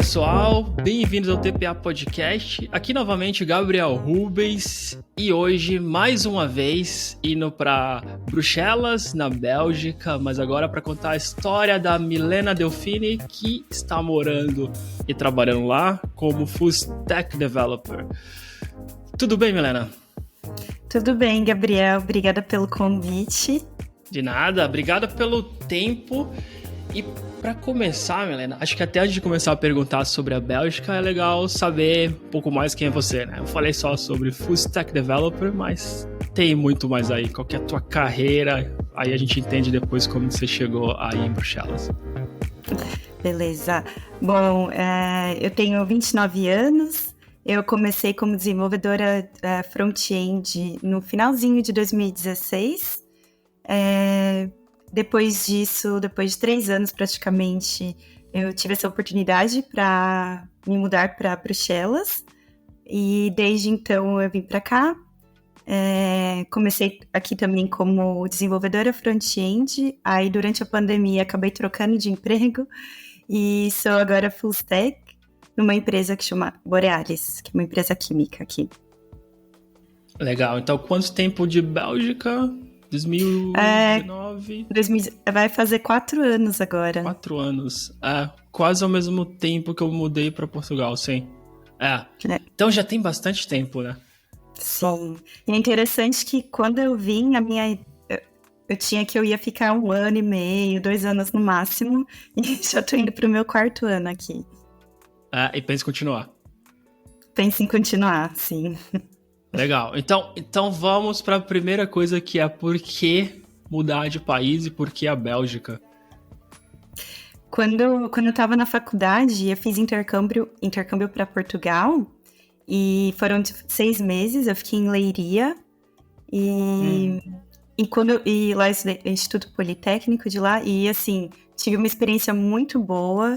pessoal, bem-vindos ao TPA Podcast. Aqui novamente Gabriel Rubens e hoje mais uma vez indo para Bruxelas, na Bélgica, mas agora para contar a história da Milena Delfini, que está morando e trabalhando lá como Full Stack Developer. Tudo bem, Milena? Tudo bem, Gabriel. Obrigada pelo convite. De nada, obrigada pelo tempo. E para começar, Milena, acho que até antes de começar a perguntar sobre a Bélgica, é legal saber um pouco mais quem é você, né? Eu falei só sobre Full Stack Developer, mas tem muito mais aí. Qual que é a tua carreira? Aí a gente entende depois como você chegou aí em Bruxelas. Beleza. Bom, eu tenho 29 anos. Eu comecei como desenvolvedora front-end no finalzinho de 2016. Depois disso, depois de 3 anos praticamente, eu tive essa oportunidade para me mudar para Bruxelas. E desde então eu vim para cá. Comecei aqui também como desenvolvedora front-end. Aí durante a pandemia acabei trocando de emprego e sou agora full stack numa empresa que chama Borealis, que é uma empresa química aqui. Legal. Então, quanto tempo de Bélgica? 2019? Vai fazer 4 anos agora. 4 anos. Quase ao mesmo tempo que eu mudei para Portugal, sim. Então já tem bastante tempo, né? Sim. E é interessante que quando eu vim, eu ia ficar 1 ano e meio, 2 anos no máximo, e já tô indo pro meu 4º ano aqui. E pensa em continuar? Penso em continuar, sim. Legal. Então vamos para a primeira coisa, que é por que mudar de país e por que a Bélgica? Quando eu estava na faculdade, eu fiz intercâmbio para Portugal e foram 6 meses, eu fiquei em Leiria e lá eu estudei no Instituto Politécnico de lá e assim, tive uma experiência muito boa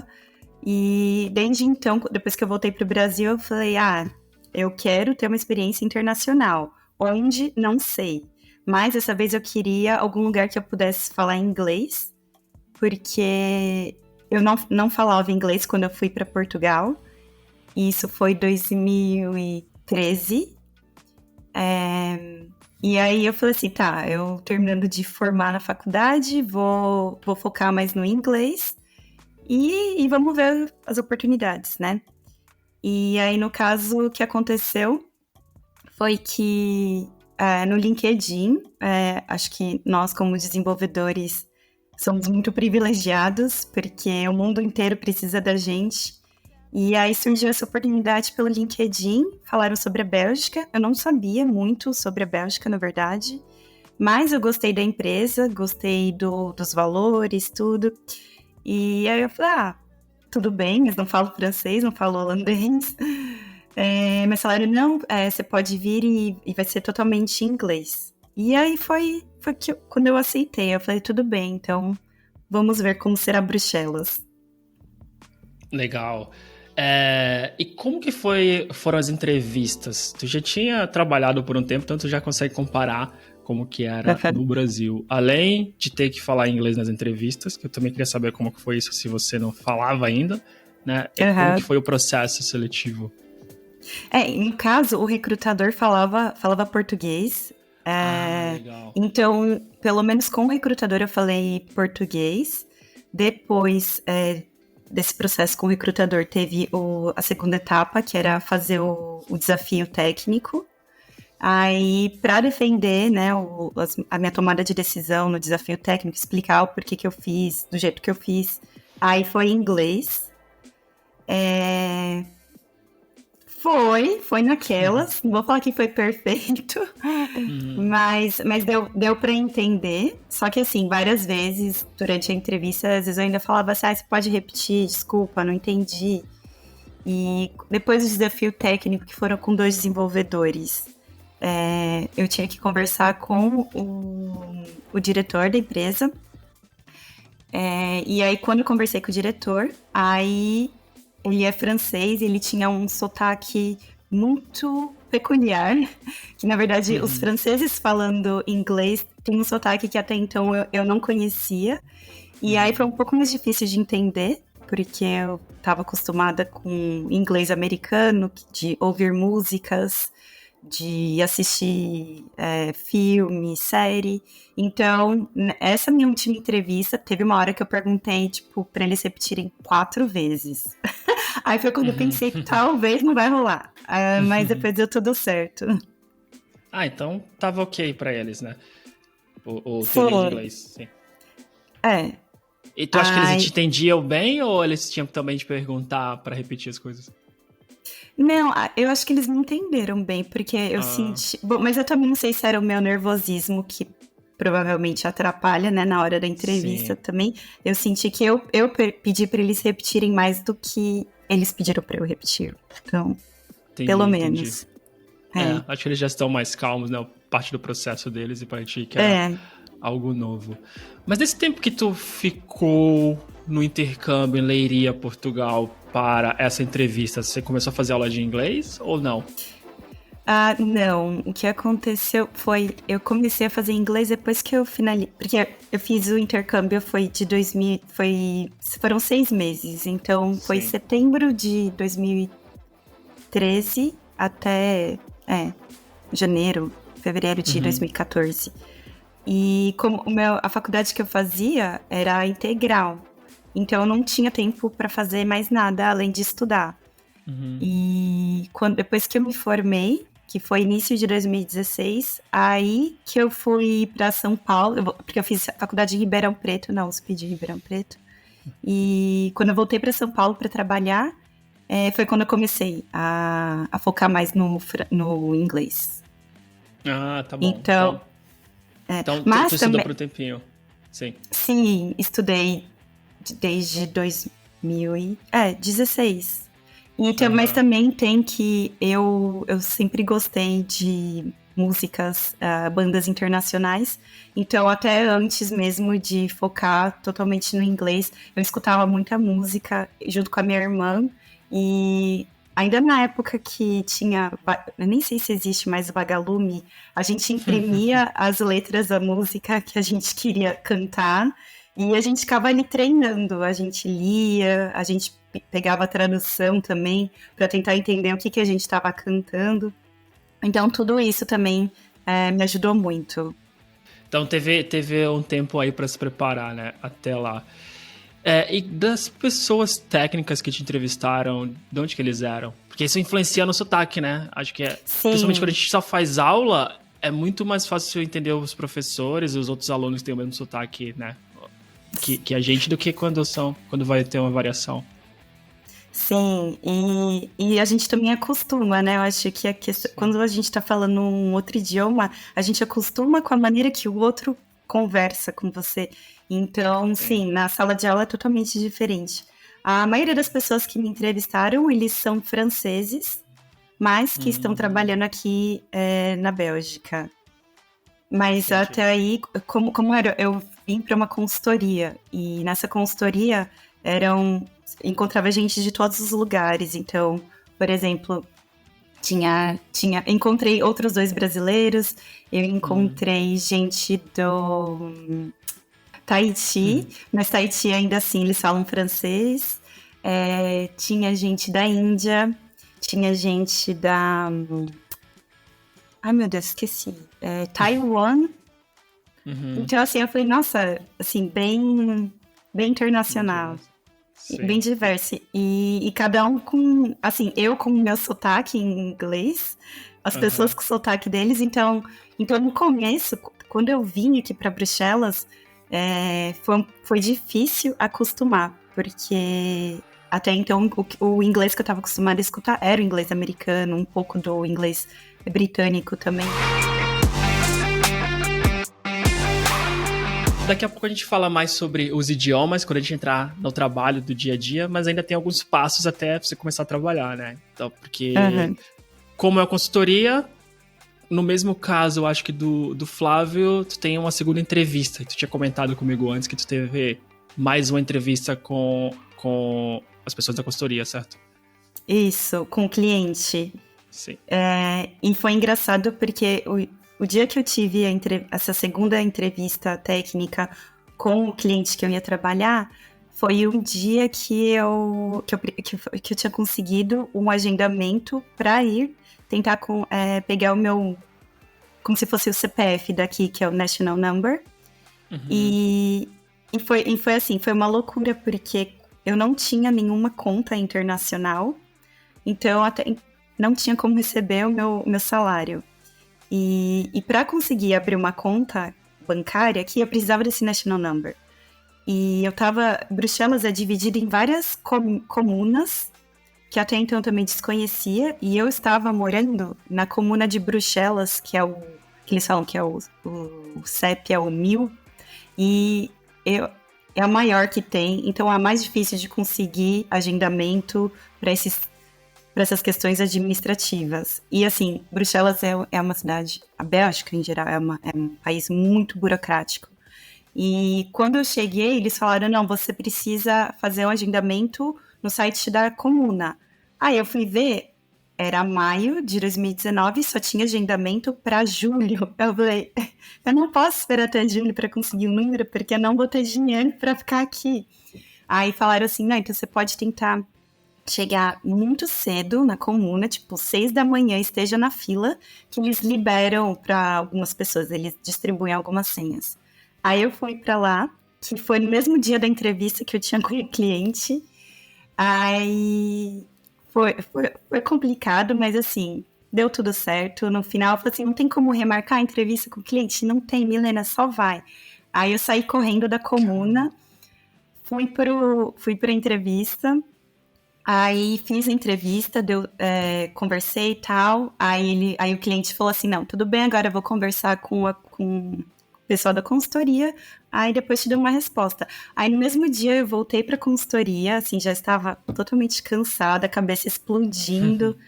e desde então, depois que eu voltei para o Brasil, eu falei, eu quero ter uma experiência internacional. Onde? Não sei. Mas dessa vez eu queria algum lugar que eu pudesse falar inglês, porque eu não falava inglês quando eu fui para Portugal. E isso foi 2013. E aí eu falei assim, eu terminando de formar na faculdade, vou focar mais no inglês e vamos ver as oportunidades, né? E aí, no caso, o que aconteceu foi que no LinkedIn, acho que nós, como desenvolvedores, somos muito privilegiados, porque o mundo inteiro precisa da gente. E aí surgiu essa oportunidade pelo LinkedIn, falaram sobre a Bélgica. Eu não sabia muito sobre a Bélgica, na verdade, mas eu gostei da empresa, gostei dos valores, tudo. E aí eu falei, tudo bem, mas não falo francês, não falo holandês. Mas falaram, não, você pode vir e vai ser totalmente em inglês. E aí foi que quando eu aceitei, eu falei, tudo bem, então vamos ver como será Bruxelas. Legal. E como que foram as entrevistas? Tu já tinha trabalhado por um tempo, então tu já consegue comparar como que era no Brasil. Além de ter que falar inglês nas entrevistas, que eu também queria saber como que foi isso, se você não falava ainda, né? Como que foi o processo seletivo? No caso, o recrutador falava português. Legal. Então, pelo menos com o recrutador eu falei português. Depois desse processo com o recrutador, teve a segunda etapa, que era fazer o desafio técnico. Aí, para defender, né, a minha tomada de decisão no desafio técnico, explicar o porquê que eu fiz, do jeito que eu fiz, aí foi em inglês. Foi naquelas, não vou falar que foi perfeito, mas deu para entender. Só que assim, várias vezes, durante a entrevista, às vezes eu ainda falava assim, você pode repetir, desculpa, não entendi. E depois do desafio técnico, que foram com 2 desenvolvedores, eu tinha que conversar com o diretor da empresa. E aí, quando eu conversei com o diretor, aí ele é francês, ele tinha um sotaque muito peculiar, que na verdade os franceses falando inglês têm um sotaque que até então eu não conhecia. E aí foi um pouco mais difícil de entender. porque eu estava acostumada com inglês americano, de ouvir músicas, de assistir filme, série. Então, essa minha última entrevista, teve uma hora que eu perguntei, tipo, pra eles repetirem 4 vezes. Aí foi quando eu pensei que talvez não vai rolar. Mas depois deu tudo certo. Então tava ok pra eles, né? O teu Sim. nível de inglês, sim. E tu acha que eles te entendiam bem ou eles tinham também de perguntar pra repetir as coisas? Não, eu acho que eles não entenderam bem, porque eu senti... Bom, mas eu também não sei se era o meu nervosismo que provavelmente atrapalha, né, na hora da entrevista também. Eu senti que eu pedi pra eles repetirem mais do que eles pediram pra eu repetir. Então, pelo menos. Acho que eles já estão mais calmos, né? Parte do processo deles e pra ti que era algo novo. Mas nesse tempo que tu ficou no intercâmbio em Leiria, Portugal, para essa entrevista, você começou a fazer aula de inglês ou não? Não. O que aconteceu foi... Eu comecei a fazer inglês depois que eu finalizei... Porque eu fiz o intercâmbio, foi de 2000... Foram 6 meses. Então, foi setembro de 2013 até... janeiro, fevereiro de 2014. E como a faculdade que eu fazia era integral. Então, eu não tinha tempo para fazer mais nada além de estudar. E depois que eu me formei, que foi início de 2016, aí que eu fui para São Paulo, porque eu fiz faculdade em Ribeirão Preto, na USP de Ribeirão Preto. E quando eu voltei para São Paulo para trabalhar, foi quando eu comecei a focar mais no inglês. Tá bom. Então tu estudou por um tempinho. Sim. Sim, estudei desde 2016. Então, mas também tem que eu sempre gostei de músicas, bandas internacionais. Então, até antes mesmo de focar totalmente no inglês, eu escutava muita música junto com a minha irmã. E ainda na época que tinha... Eu nem sei se existe mais o Vagalume. A gente imprimia as letras da música que a gente queria cantar. E a gente ficava ali treinando. A gente lia, a gente pegava a tradução também para tentar entender o que a gente estava cantando. Então, tudo isso também me ajudou muito. Então, teve um tempo aí para se preparar, né? Até lá. E das pessoas técnicas que te entrevistaram, de onde que eles eram? Porque isso influencia no sotaque, né? Acho que principalmente quando a gente só faz aula, é muito mais fácil entender os professores e os outros alunos que têm o mesmo sotaque, né? Que a gente, do que quando vai ter uma variação. Sim, e a gente também acostuma, né? Eu acho que quando a gente tá falando um outro idioma, a gente acostuma com a maneira que o outro conversa com você. Então, sim, na sala de aula é totalmente diferente. A maioria das pessoas que me entrevistaram, eles são franceses, mas que estão trabalhando aqui na Bélgica. Mas até aí, como era, eu vim para uma consultoria, e nessa consultoria encontrava gente de todos os lugares. Então, por exemplo, encontrei outros 2 brasileiros, eu encontrei gente do Tahiti, mas Tahiti ainda assim eles falam francês. Tinha gente da Índia, tinha gente da... Ai, meu Deus, esqueci. Taiwan. Então, assim, eu falei, nossa, assim, bem internacional. Bem diverso. E cada um com... Assim, eu com o meu sotaque em inglês, as pessoas com o sotaque deles. Então, no começo, quando eu vim aqui para Bruxelas, foi difícil acostumar, porque até então o inglês que eu estava acostumada a escutar era o inglês americano, um pouco do inglês britânico também. Daqui a pouco a gente fala mais sobre os idiomas, quando a gente entrar no trabalho do dia a dia, mas ainda tem alguns passos até você começar a trabalhar, né? Então, porque como é a consultoria, no mesmo caso, eu acho que do Flávio, tu tem uma segunda entrevista. Tu tinha comentado comigo antes que tu teve mais uma entrevista com as pessoas da consultoria, certo? Isso, com o cliente. Sim. E foi engraçado porque o dia que eu tive essa segunda entrevista técnica com o cliente que eu ia trabalhar, foi um dia que eu tinha conseguido um agendamento para ir tentar pegar o meu, como se fosse o CPF daqui, que é o National Number. Uhum. E foi assim, foi uma loucura, porque eu não tinha nenhuma conta internacional, então até não tinha como receber o meu salário. E para conseguir abrir uma conta bancária aqui, eu precisava desse National Number. E Bruxelas é dividida em várias comunas, que até então eu também desconhecia, e eu estava morando na comuna de Bruxelas, que eles falam que é o CEP é o 1000, e é a maior que tem, então é a mais difícil de conseguir agendamento para essas questões administrativas. E assim, Bruxelas é uma cidade, a Bélgica em geral é um país muito burocrático. E quando eu cheguei, eles falaram, não, você precisa fazer um agendamento no site da comuna. Aí eu fui ver, era maio de 2019, só tinha agendamento para julho. Eu falei, eu não posso esperar até julho para conseguir um número, porque eu não vou ter dinheiro para ficar aqui. Aí falaram assim, não, então você pode tentar chegar muito cedo na comuna, tipo 6 da manhã, esteja na fila, que eles liberam para algumas pessoas, eles distribuem algumas senhas. Aí eu fui para lá, que foi no mesmo dia da entrevista que eu tinha com o cliente. Aí foi complicado, mas assim, deu tudo certo. No final, eu falei assim, não tem como remarcar a entrevista com o cliente? Não tem, Milena, só vai. Aí eu saí correndo da comuna, fui pra entrevista, aí fiz a entrevista, conversei e tal, aí o cliente falou assim, não, tudo bem, agora eu vou conversar com o pessoal da consultoria, aí depois te dou uma resposta. Aí no mesmo dia eu voltei pra consultoria, assim, já estava totalmente cansada, a cabeça explodindo,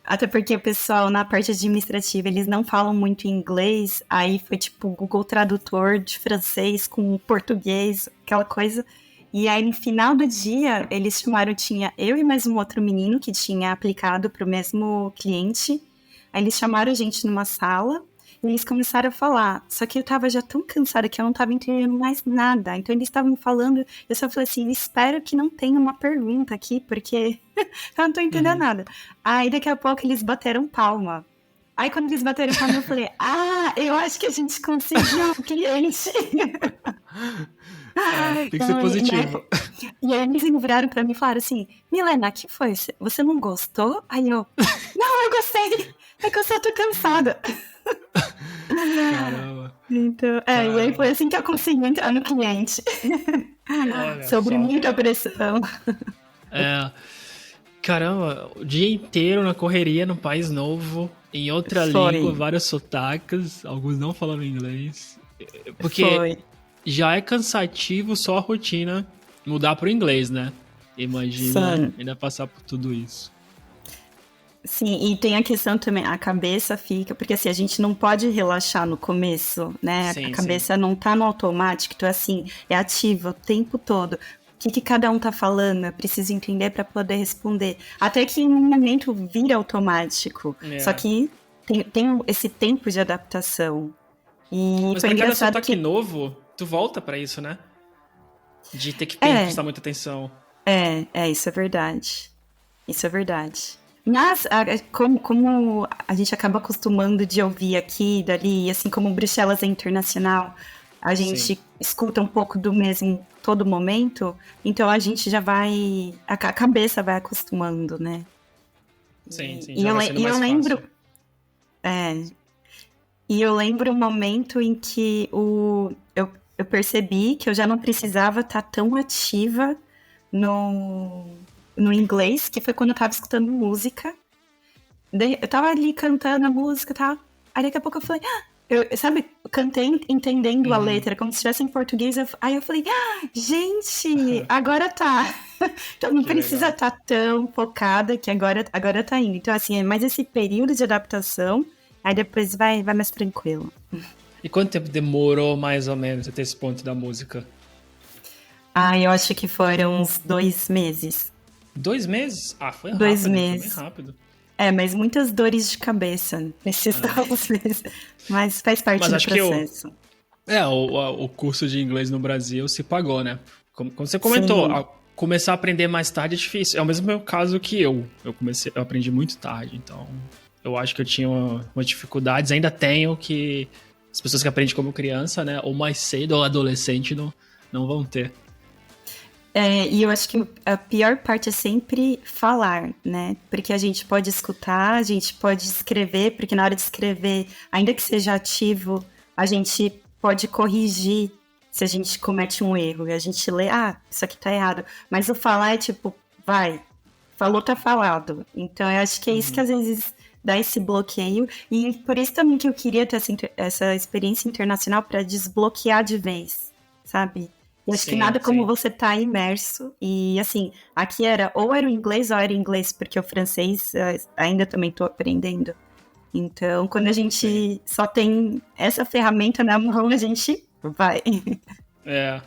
até porque o pessoal na parte administrativa, eles não falam muito inglês, aí foi tipo Google Tradutor de francês com português, aquela coisa. E aí no final do dia, eles chamaram, tinha eu e mais um outro menino que tinha aplicado pro mesmo cliente, aí eles chamaram a gente numa sala, e eles começaram a falar, só que eu tava já tão cansada que eu não tava entendendo mais nada. Então eles estavam falando, eu só falei assim, espero que não tenha uma pergunta aqui, porque eu não tô entendendo nada. Aí daqui a pouco eles bateram palma. Aí quando eles bateram palma, eu falei, eu acho que a gente conseguiu o cliente. Tem que ser positivo. E aí eles viraram pra mim e falaram assim, Milena, que foi? Você não gostou? Aí eu, não, eu gostei. É que eu só tô cansada. Caramba. Então, e aí foi assim que eu consegui entrar no cliente. Sobre muita pressão. Caramba, o dia inteiro na correria, num país novo, em outra língua, vários sotaques, alguns não falando inglês. Porque já é cansativo só a rotina mudar pro inglês, né? Imagina ainda passar por tudo isso. Sim, e tem a questão também, a cabeça fica, porque assim, a gente não pode relaxar no começo, né? Sim, a cabeça não tá no automático, então assim, é ativa o tempo todo. O que cada um tá falando, eu preciso entender para poder responder. Até que em um momento vira automático. Só que tem esse tempo de adaptação. E mas foi pra cada engraçado sotaque novo, tu volta pra isso, né? De ter que prestar muita atenção. Isso é verdade. Isso é verdade. Mas, como a gente acaba acostumando de ouvir aqui e dali, e assim como Bruxelas é internacional, a gente escuta um pouco do mesmo todo momento, então a gente já vai... A cabeça vai acostumando, né? Sim, e eu lembro... E eu lembro um momento em que eu percebi que eu já não precisava estar tão ativa no inglês, que foi quando eu tava escutando música. Eu tava ali cantando a música e tal. Aí daqui a pouco eu falei, eu cantei entendendo a letra, como se estivesse em português. Aí eu falei, gente, agora tá. Então não precisa estar tão focada que agora tá indo. Então, assim, é mais esse período de adaptação, aí depois vai mais tranquilo. E quanto tempo demorou, mais ou menos, até esse ponto da música? Eu acho que foram uns 2 meses. 2 meses? Foi rápido. 2 meses. Foi bem rápido. Mas muitas dores de cabeça nesses 2 meses. Mas faz parte do processo. O curso de inglês no Brasil se pagou, né? Como você comentou, Sim. começar a aprender mais tarde é difícil. É o mesmo meu caso que eu. Eu aprendi muito tarde, então eu acho que eu tinha umas dificuldades, ainda tenho, que as pessoas que aprendem como criança, né, ou mais cedo, ou adolescente, não vão ter. E eu acho que a pior parte é sempre falar, né? Porque a gente pode escutar, a gente pode escrever, porque na hora de escrever, ainda que seja ativo, a gente pode corrigir se a gente comete um erro. E a gente lê, isso aqui tá errado. Mas o falar é tipo, vai, falou, tá falado. Então eu acho que é isso que às vezes dá esse bloqueio. E por isso também que eu queria ter essa experiência internacional para desbloquear de vez, sabe? Eu acho que Sim, nada como sim. você tá imerso. E assim, aqui ou era o inglês ou era o inglês, porque o francês ainda também tô aprendendo. Então, quando a Sim. gente só tem essa ferramenta na mão, a gente vai. É.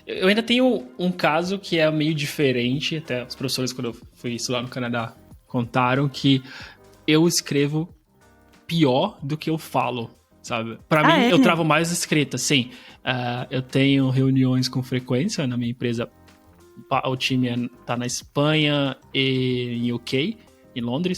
Eu ainda tenho um caso que é meio diferente, até os professores, quando eu fui estudar no Canadá, contaram que eu escrevo pior do que eu falo, sabe? Pra Ah, mim, é? eu travo mais escrita, sim. Eu tenho reuniões com frequência na minha empresa. O time tá na Espanha e em UK, em Londres,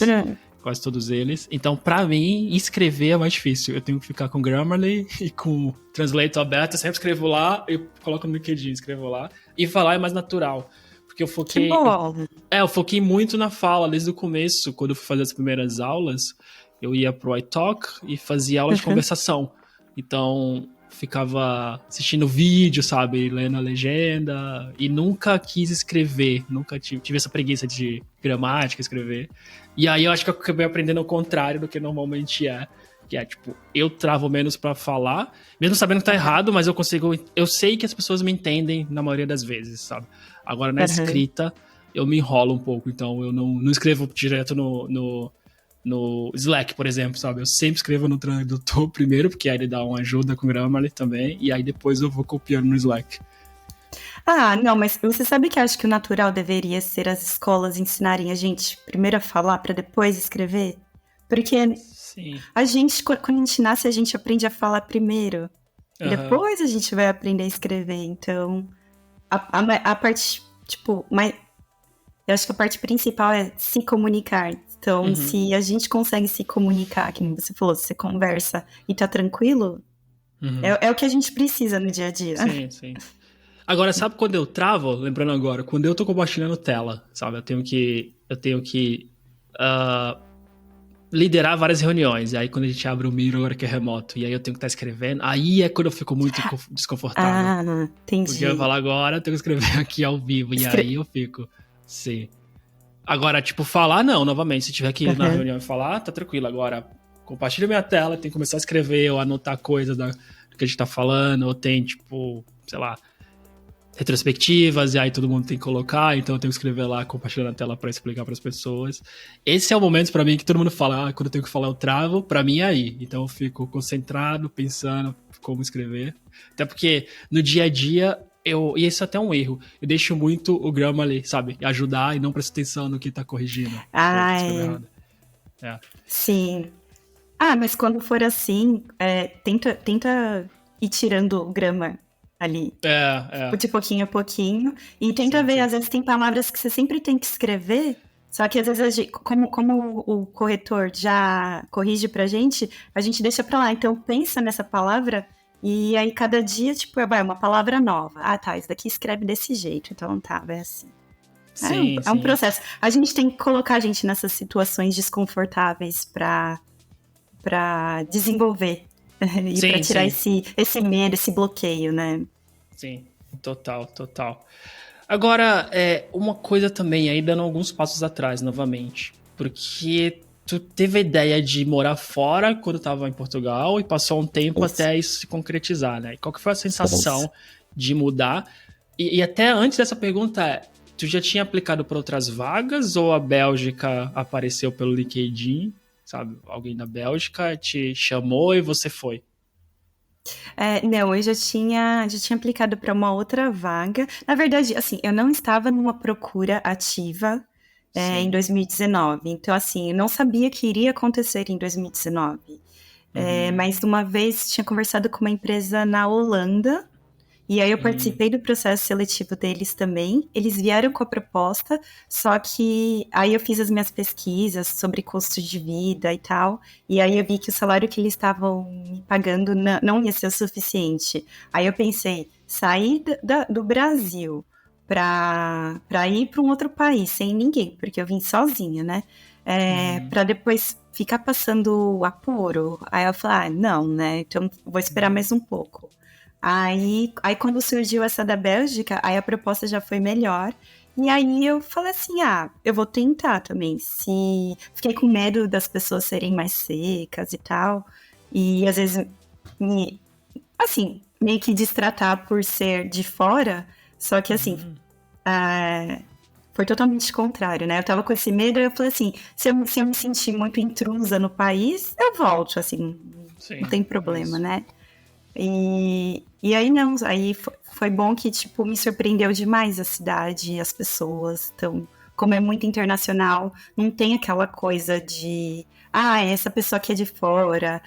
quase todos eles. Então, pra mim, escrever é mais difícil. Eu tenho que ficar com Grammarly e com Translate aberto. Eu sempre escrevo lá, eu coloco no LinkedIn, escrevo lá. E falar é mais natural. Porque eu Que foquei. bom! Eu foquei muito na fala desde o começo. Quando eu fui fazer as primeiras aulas, eu ia pro iTalk e fazia aula de Uhum. conversação. Então, ficava assistindo vídeo, sabe? Lendo a legenda. E nunca quis escrever. Nunca tive essa preguiça de gramática, escrever. E aí eu acho que eu acabei aprendendo ao contrário do que normalmente é. Que é, tipo, eu travo menos pra falar, mesmo sabendo que tá errado, mas eu sei que as pessoas me entendem na maioria das vezes, sabe? Agora, na Uhum. escrita, eu me enrolo um pouco, então eu não escrevo direto no Slack, por exemplo, sabe? Eu sempre escrevo no tradutor primeiro, porque aí ele dá uma ajuda com o Grammarly também, e aí depois eu vou copiando no Slack. Não, mas você sabe que eu acho que o natural deveria ser as escolas ensinarem a gente primeiro a falar para depois escrever? Porque Sim. a gente, quando a gente nasce, a gente aprende a falar primeiro. E Aham. depois a gente vai aprender a escrever. Então, a parte, tipo, eu acho que a parte principal é se comunicar. Então, Uhum. se a gente consegue se comunicar, como você falou, se você conversa e tá tranquilo, Uhum. é o que a gente precisa no dia a dia. Sim, sim. Agora, sabe quando eu travo? Lembrando agora, quando eu tô compartilhando tela, sabe? Eu tenho que ah, liderar várias reuniões. E aí, quando a gente abre o Miro, agora que é remoto, e aí eu tenho que estar escrevendo, aí é quando eu fico muito desconfortável. Porque eu Entendi. falo agora, eu tenho que escrever aqui ao vivo, e aí eu fico, sim. Agora, tipo, falar não, novamente, se tiver que ir na Uhum. reunião e falar, tá tranquilo. Agora, compartilha minha tela, tem que começar a escrever ou anotar coisas do que a gente tá falando, ou tem, tipo, sei lá, retrospectivas, e aí todo mundo tem que colocar, então eu tenho que escrever lá, compartilhando a tela para explicar para as pessoas. Esse é o momento para mim que todo mundo fala, quando eu tenho que falar eu travo, para mim é aí. Então eu fico concentrado, pensando como escrever. Até porque no dia a dia e isso é até um erro. Eu deixo muito o Grammarly, sabe, ajudar e não presto atenção no que tá corrigindo, ou que escreveu Ai, errado. É. sim. Mas quando for assim, tenta ir tirando o grama ali, É. de pouquinho a pouquinho, e tenta Sim, ver, sim. às vezes tem palavras que você sempre tem que escrever, só que às vezes, como o corretor já corrige pra gente, a gente deixa pra lá. Então pensa nessa palavra, e aí cada dia, tipo, vai uma palavra nova. Tá, isso daqui escreve desse jeito, então tá, vai assim. Sim, É um sim. processo. A gente tem que colocar a gente nessas situações desconfortáveis pra desenvolver e pra Sim, tirar sim. esse medo, esse bloqueio, né? Sim. Total, total. Agora, uma coisa também, aí dando alguns passos atrás, novamente. Porque tu teve a ideia de morar fora quando tava em Portugal e passou um tempo Isso. até isso se concretizar, né? E qual que foi a Isso. sensação de mudar? E até antes dessa pergunta, tu já tinha aplicado para outras vagas ou a Bélgica apareceu pelo LinkedIn, sabe? Alguém da Bélgica te chamou e você foi? Não, eu já tinha aplicado para uma outra vaga. Na verdade, assim, eu não estava numa procura ativa em Sim. 2019. Então, assim, eu não sabia que iria acontecer em 2019. Uhum. Mas uma vez tinha conversado com uma empresa na Holanda E aí eu participei do processo seletivo deles também. Eles vieram com a proposta, só que aí eu fiz as minhas pesquisas sobre custo de vida e tal. E aí eu vi que o salário que eles estavam me pagando não ia ser o suficiente. Aí eu pensei, sair do Brasil para ir para um outro país sem ninguém, porque eu vim sozinha, né? Para depois ficar passando apuro. Aí eu falei, não, né? Então vou esperar mais um pouco. Aí quando surgiu essa da Bélgica, aí a proposta já foi melhor. E aí eu falei assim, eu vou tentar também. Fiquei com medo das pessoas serem mais secas e tal. E às vezes, meio que destratar por ser de fora. Só que assim, foi totalmente contrário, né? Eu tava com esse medo, eu falei assim, se eu me sentir muito intrusa no país, eu volto, assim, Sim, não tem problema, né? E aí não, aí foi bom que, tipo, me surpreendeu demais a cidade, as pessoas. Então, como é muito internacional, não tem aquela coisa de, essa pessoa aqui é de fora.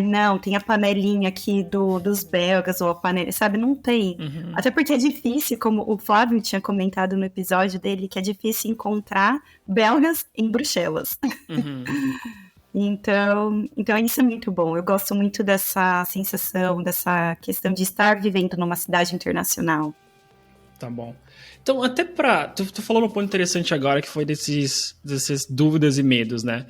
Não, tem a panelinha aqui dos belgas, ou a panela, sabe? Não tem. Até porque é difícil, como o Flávio tinha comentado no episódio dele, que é difícil encontrar belgas em Bruxelas. Então isso é muito bom. Eu gosto muito dessa sensação, dessa questão de estar vivendo numa cidade internacional. Tá bom. Então, até Tu falou um ponto interessante agora, que foi dessas dúvidas e medos, né?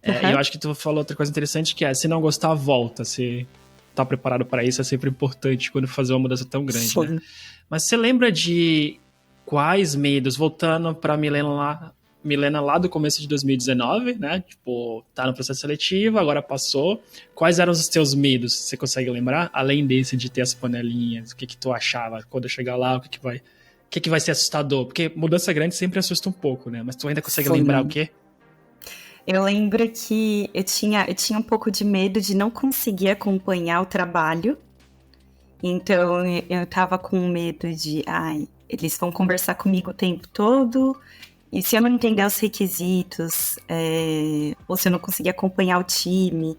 E eu acho que tu falou outra coisa interessante, que se não gostar, volta. Se tá preparado para isso é sempre importante quando fazer uma mudança tão grande, né? Mas você lembra de quais medos, voltando pra Milena lá do começo de 2019, né? Tipo, tá no processo seletivo, agora passou. Quais eram os teus medos? Você consegue lembrar? Além desse de ter as panelinhas, o que tu achava quando eu chegar lá, o que vai ser assustador? Porque mudança grande sempre assusta um pouco, né? Mas tu ainda consegue lembrar o quê? Eu lembro que eu tinha um pouco de medo de não conseguir acompanhar o trabalho. Então, eu tava com medo de, eles vão conversar comigo o tempo todo. E se eu não entender os requisitos, ou se eu não conseguir acompanhar o time,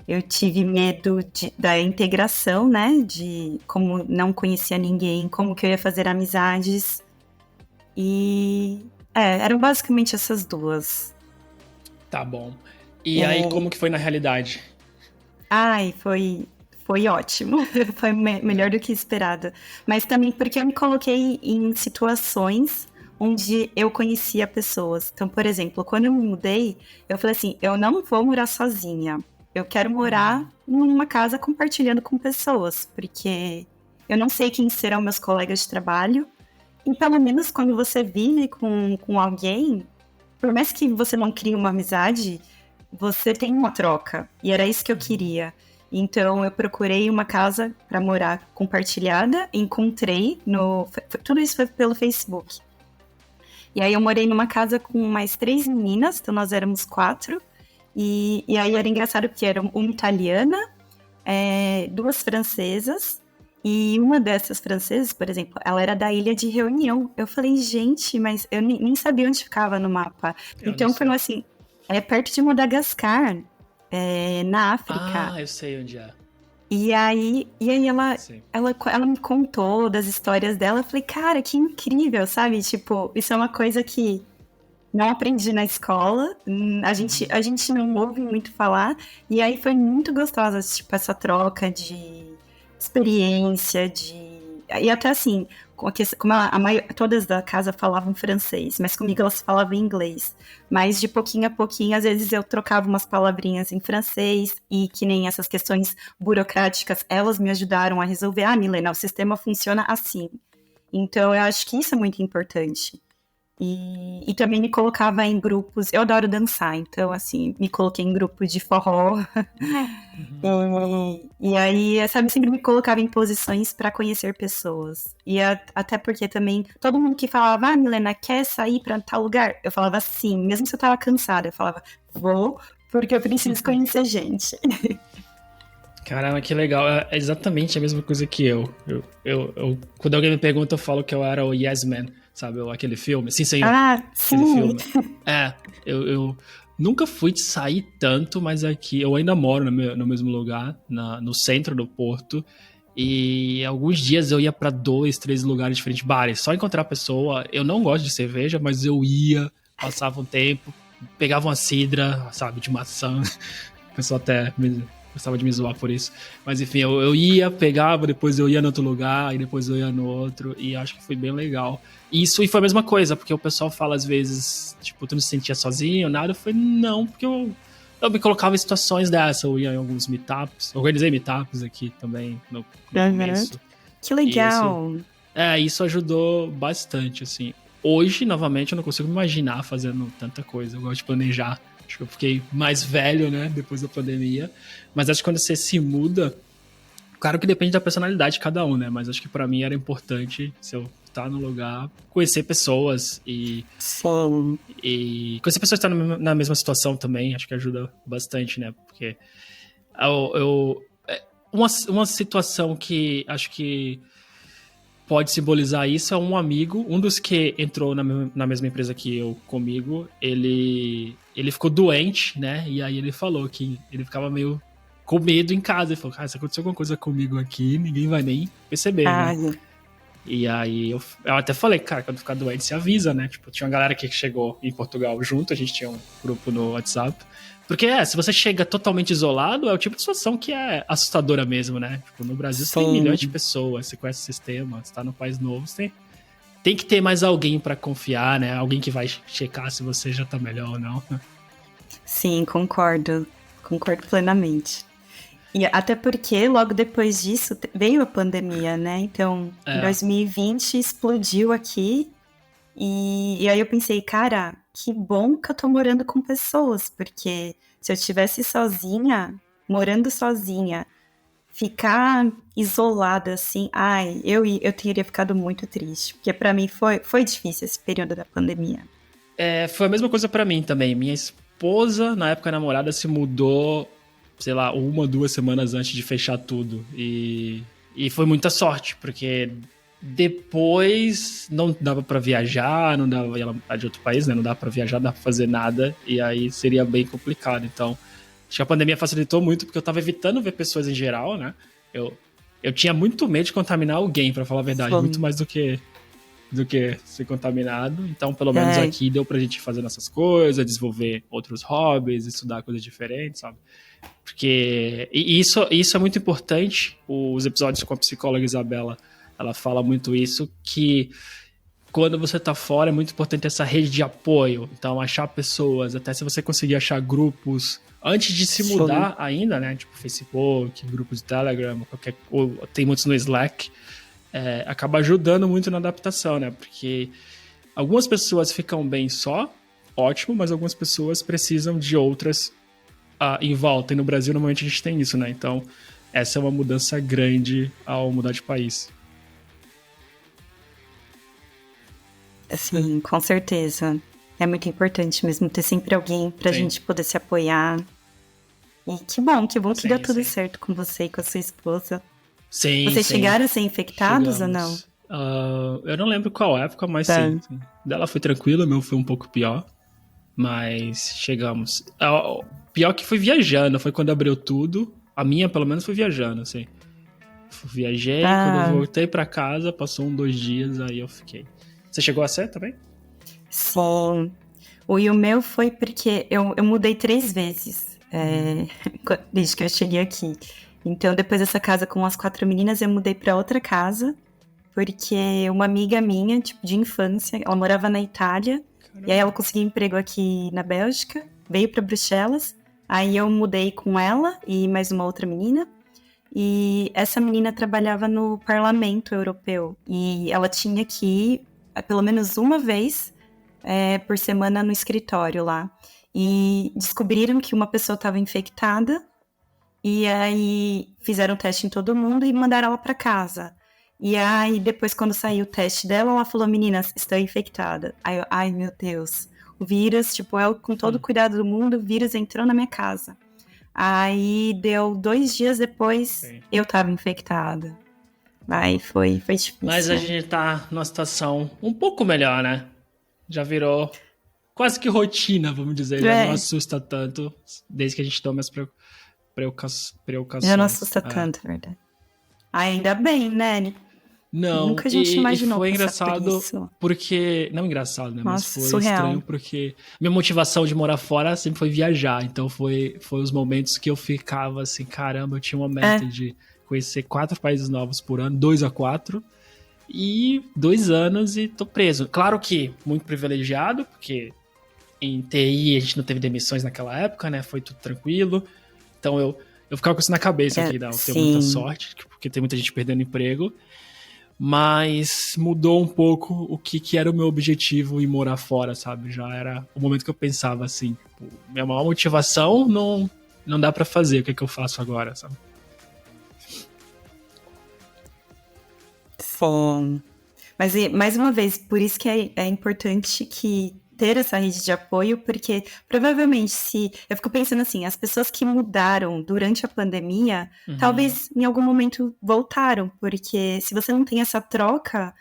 eu tive medo da integração, né? De como não conhecia ninguém, como que eu ia fazer amizades. E eram basicamente essas duas. Tá bom. E aí, como que foi na realidade? Foi ótimo. Foi melhor do que esperado. Mas também porque eu me coloquei em situações onde eu conhecia pessoas. Então, por exemplo, quando eu me mudei, eu falei assim, eu não vou morar sozinha. Eu quero morar numa casa compartilhando com pessoas, porque eu não sei quem serão meus colegas de trabalho. E pelo menos quando você vive com alguém, por mais que você não crie uma amizade, você tem uma troca. E era isso que eu queria. Então, eu procurei uma casa para morar compartilhada, encontrei tudo isso foi pelo Facebook. E aí eu morei numa casa com mais 3 meninas, então nós éramos 4. E aí era engraçado porque era uma italiana, 2 francesas, e uma dessas francesas, por exemplo, ela era da Ilha de Reunião. Eu falei, gente, mas eu nem sabia onde ficava no mapa. Então foi assim, perto de Madagascar, na África. Eu sei onde é. E aí ela me contou das histórias dela. Eu falei, cara, que incrível, sabe? Tipo, isso é uma coisa que não aprendi na escola. A gente não ouve muito falar. E aí foi muito gostosa, tipo, essa troca de experiência, E até assim, como todas da casa falavam francês, mas comigo elas falavam inglês. Mas de pouquinho a pouquinho, às vezes eu trocava umas palavrinhas em francês, e que nem essas questões burocráticas, elas me ajudaram a resolver. Milena, o sistema funciona assim. Então, eu acho que isso é muito importante. E também me colocava em grupos, eu adoro dançar, então assim, me coloquei em grupo de forró. E aí, sabe, sempre me colocava em posições para conhecer pessoas. E até porque também, todo mundo que falava, Milena, quer sair para tal lugar? Eu falava sim, mesmo se eu tava cansada, eu falava, vou, porque eu preciso conhecer gente. Caramba, que legal. É exatamente a mesma coisa que eu. Quando alguém me pergunta, eu falo que eu era o Yes Man, sabe? Aquele filme. Sim, senhor. Sim. Aquele filme. Eu nunca fui de sair tanto, mas aqui eu ainda moro no mesmo lugar, no centro do Porto. E alguns dias eu ia pra 2, 3 lugares diferentes, bares, só encontrar a pessoa. Eu não gosto de cerveja, mas eu ia, passava um tempo, pegava uma cidra, sabe, de maçã. O pessoal gostava de me zoar por isso. Mas enfim, eu ia, pegava, depois eu ia no outro lugar, e depois eu ia no outro, e acho que foi bem legal. E foi a mesma coisa, porque o pessoal fala às vezes, tipo, tu não se sentia sozinho, nada. Eu falei, não, porque eu me colocava em situações dessas. Eu ia em alguns meetups, organizei meetups aqui também no começo. Que legal! Isso ajudou bastante, assim. Hoje, novamente, eu não consigo me imaginar fazendo tanta coisa. Eu gosto de planejar. Acho que eu fiquei mais velho, né, depois da pandemia. Mas acho que quando você se muda, claro que depende da personalidade de cada um, né? Mas acho que pra mim era importante, se eu estar no lugar, conhecer pessoas Sim. e conhecer pessoas que estão na mesma situação também. Acho que ajuda bastante, né? Porque uma situação que acho que pode simbolizar isso é um amigo, um dos que entrou na mesma empresa que eu comigo, ele ficou doente, né? E aí ele falou que ele ficava meio com medo em casa. Ele falou, cara, se acontecer alguma coisa comigo aqui, ninguém vai nem perceber, né? E aí eu até falei, cara, quando ficar doente, se avisa, né? Tipo, tinha uma galera que chegou em Portugal junto, a gente tinha um grupo no WhatsApp. Porque, se você chega totalmente isolado, é o tipo de situação que é assustadora mesmo, né? Tipo, no Brasil você tem milhões de pessoas, você conhece o sistema, você tá num país novo, você tem que ter mais alguém pra confiar, né? Alguém que vai checar se você já tá melhor ou não. Sim, concordo. Concordo plenamente. E até porque logo depois disso veio a pandemia, né? Então, em 2020 explodiu aqui. E aí eu pensei, cara, que bom que eu tô morando com pessoas, porque se eu estivesse sozinha, morando sozinha, ficar isolada assim, eu teria ficado muito triste, porque pra mim foi difícil esse período da pandemia. Foi a mesma coisa pra mim também. Minha esposa, na época namorada, se mudou, sei lá, 1, 2 semanas antes de fechar tudo. E foi muita sorte, porque depois não dava pra viajar, não dava, ela é de outro país, né? Não dava pra viajar, não dava pra fazer nada, e aí seria bem complicado. Então, acho que a pandemia facilitou muito, porque eu tava evitando ver pessoas em geral, né? Eu tinha muito medo de contaminar alguém, pra falar a verdade, muito mais do que ser contaminado. Então, pelo menos aqui deu pra gente fazer nossas coisas, desenvolver outros hobbies, estudar coisas diferentes, sabe? Porque isso é muito importante. Os episódios com a psicóloga Isabela, ela fala muito isso, que quando você tá fora é muito importante essa rede de apoio. Então, achar pessoas, até se você conseguir achar grupos antes de se mudar ainda, né? Tipo Facebook, grupos de Telegram, tem muitos no Slack. Acaba ajudando muito na adaptação, né? Porque algumas pessoas ficam bem só, ótimo, mas algumas pessoas precisam de outras em volta. E no Brasil, normalmente, a gente tem isso, né? Então, essa é uma mudança grande ao mudar de país. Sim, com certeza. É muito importante mesmo ter sempre alguém pra gente poder se apoiar. E que bom que deu tudo certo com você e com a sua esposa. Sim, Vocês chegaram a ser infectados ou não? Eu não lembro qual época, mas sim. Dela foi tranquilo, o meu foi um pouco pior. Mas chegamos. Pior que foi viajando, foi quando abriu tudo. A minha, pelo menos, foi viajando, assim. Viajei, quando eu voltei pra casa, passou 1, 2 dias, aí eu fiquei. Você chegou a ser também? Sim. E o meu foi porque eu mudei 3 vezes desde que eu cheguei aqui. Então, depois dessa casa com as 4 meninas, eu mudei pra outra casa, porque uma amiga minha, tipo, de infância, ela morava na Itália, e aí ela conseguiu emprego aqui na Bélgica, veio pra Bruxelas, aí eu mudei com ela e mais uma outra menina, e essa menina trabalhava no Parlamento Europeu, e ela tinha que ir pelo menos uma vez por semana no escritório lá, e descobriram que uma pessoa estava infectada, e aí fizeram o teste em todo mundo e mandaram ela para casa. E aí depois, quando saiu o teste dela, ela falou, meninas, estou infectada. Aí eu, ai meu Deus, o vírus, tipo, com todo o cuidado do mundo, o vírus entrou na minha casa. Aí deu 2 dias depois, eu tava infectada. Aí foi difícil. Mas a gente tá numa situação um pouco melhor, né? Já virou quase que rotina, vamos dizer. Já não assusta tanto, desde que a gente toma as precauções. Já não assusta tanto, é verdade. Ainda bem, né? Não, Nunca a gente e imaginou foi passar por engraçado isso. porque. Não engraçado, né? Mas Nossa, foi estranho surreal. porque minha motivação de morar fora sempre foi viajar. Então foi os momentos que eu ficava assim, caramba, eu tinha uma meta É, de conhecer 4 países novos por ano, 2 a 4. E 2 anos e tô preso. Claro que muito privilegiado, porque em TI a gente não teve demissões naquela época, né? Foi tudo tranquilo. Então eu ficava com isso na cabeça aqui, não, eu tenho muita sim. sorte, porque tem muita gente perdendo emprego. Mas mudou um pouco o que era o meu objetivo em morar fora, sabe? Já era o momento que eu pensava assim, tipo, minha maior motivação não dá pra fazer, o que eu faço agora, sabe? Sim. Mas, mais uma vez, por isso que é importante que ter essa rede de apoio, porque provavelmente se... Eu fico pensando assim, as pessoas que mudaram durante a pandemia, Uhum. talvez em algum momento voltaram, porque se você não tem essa troca,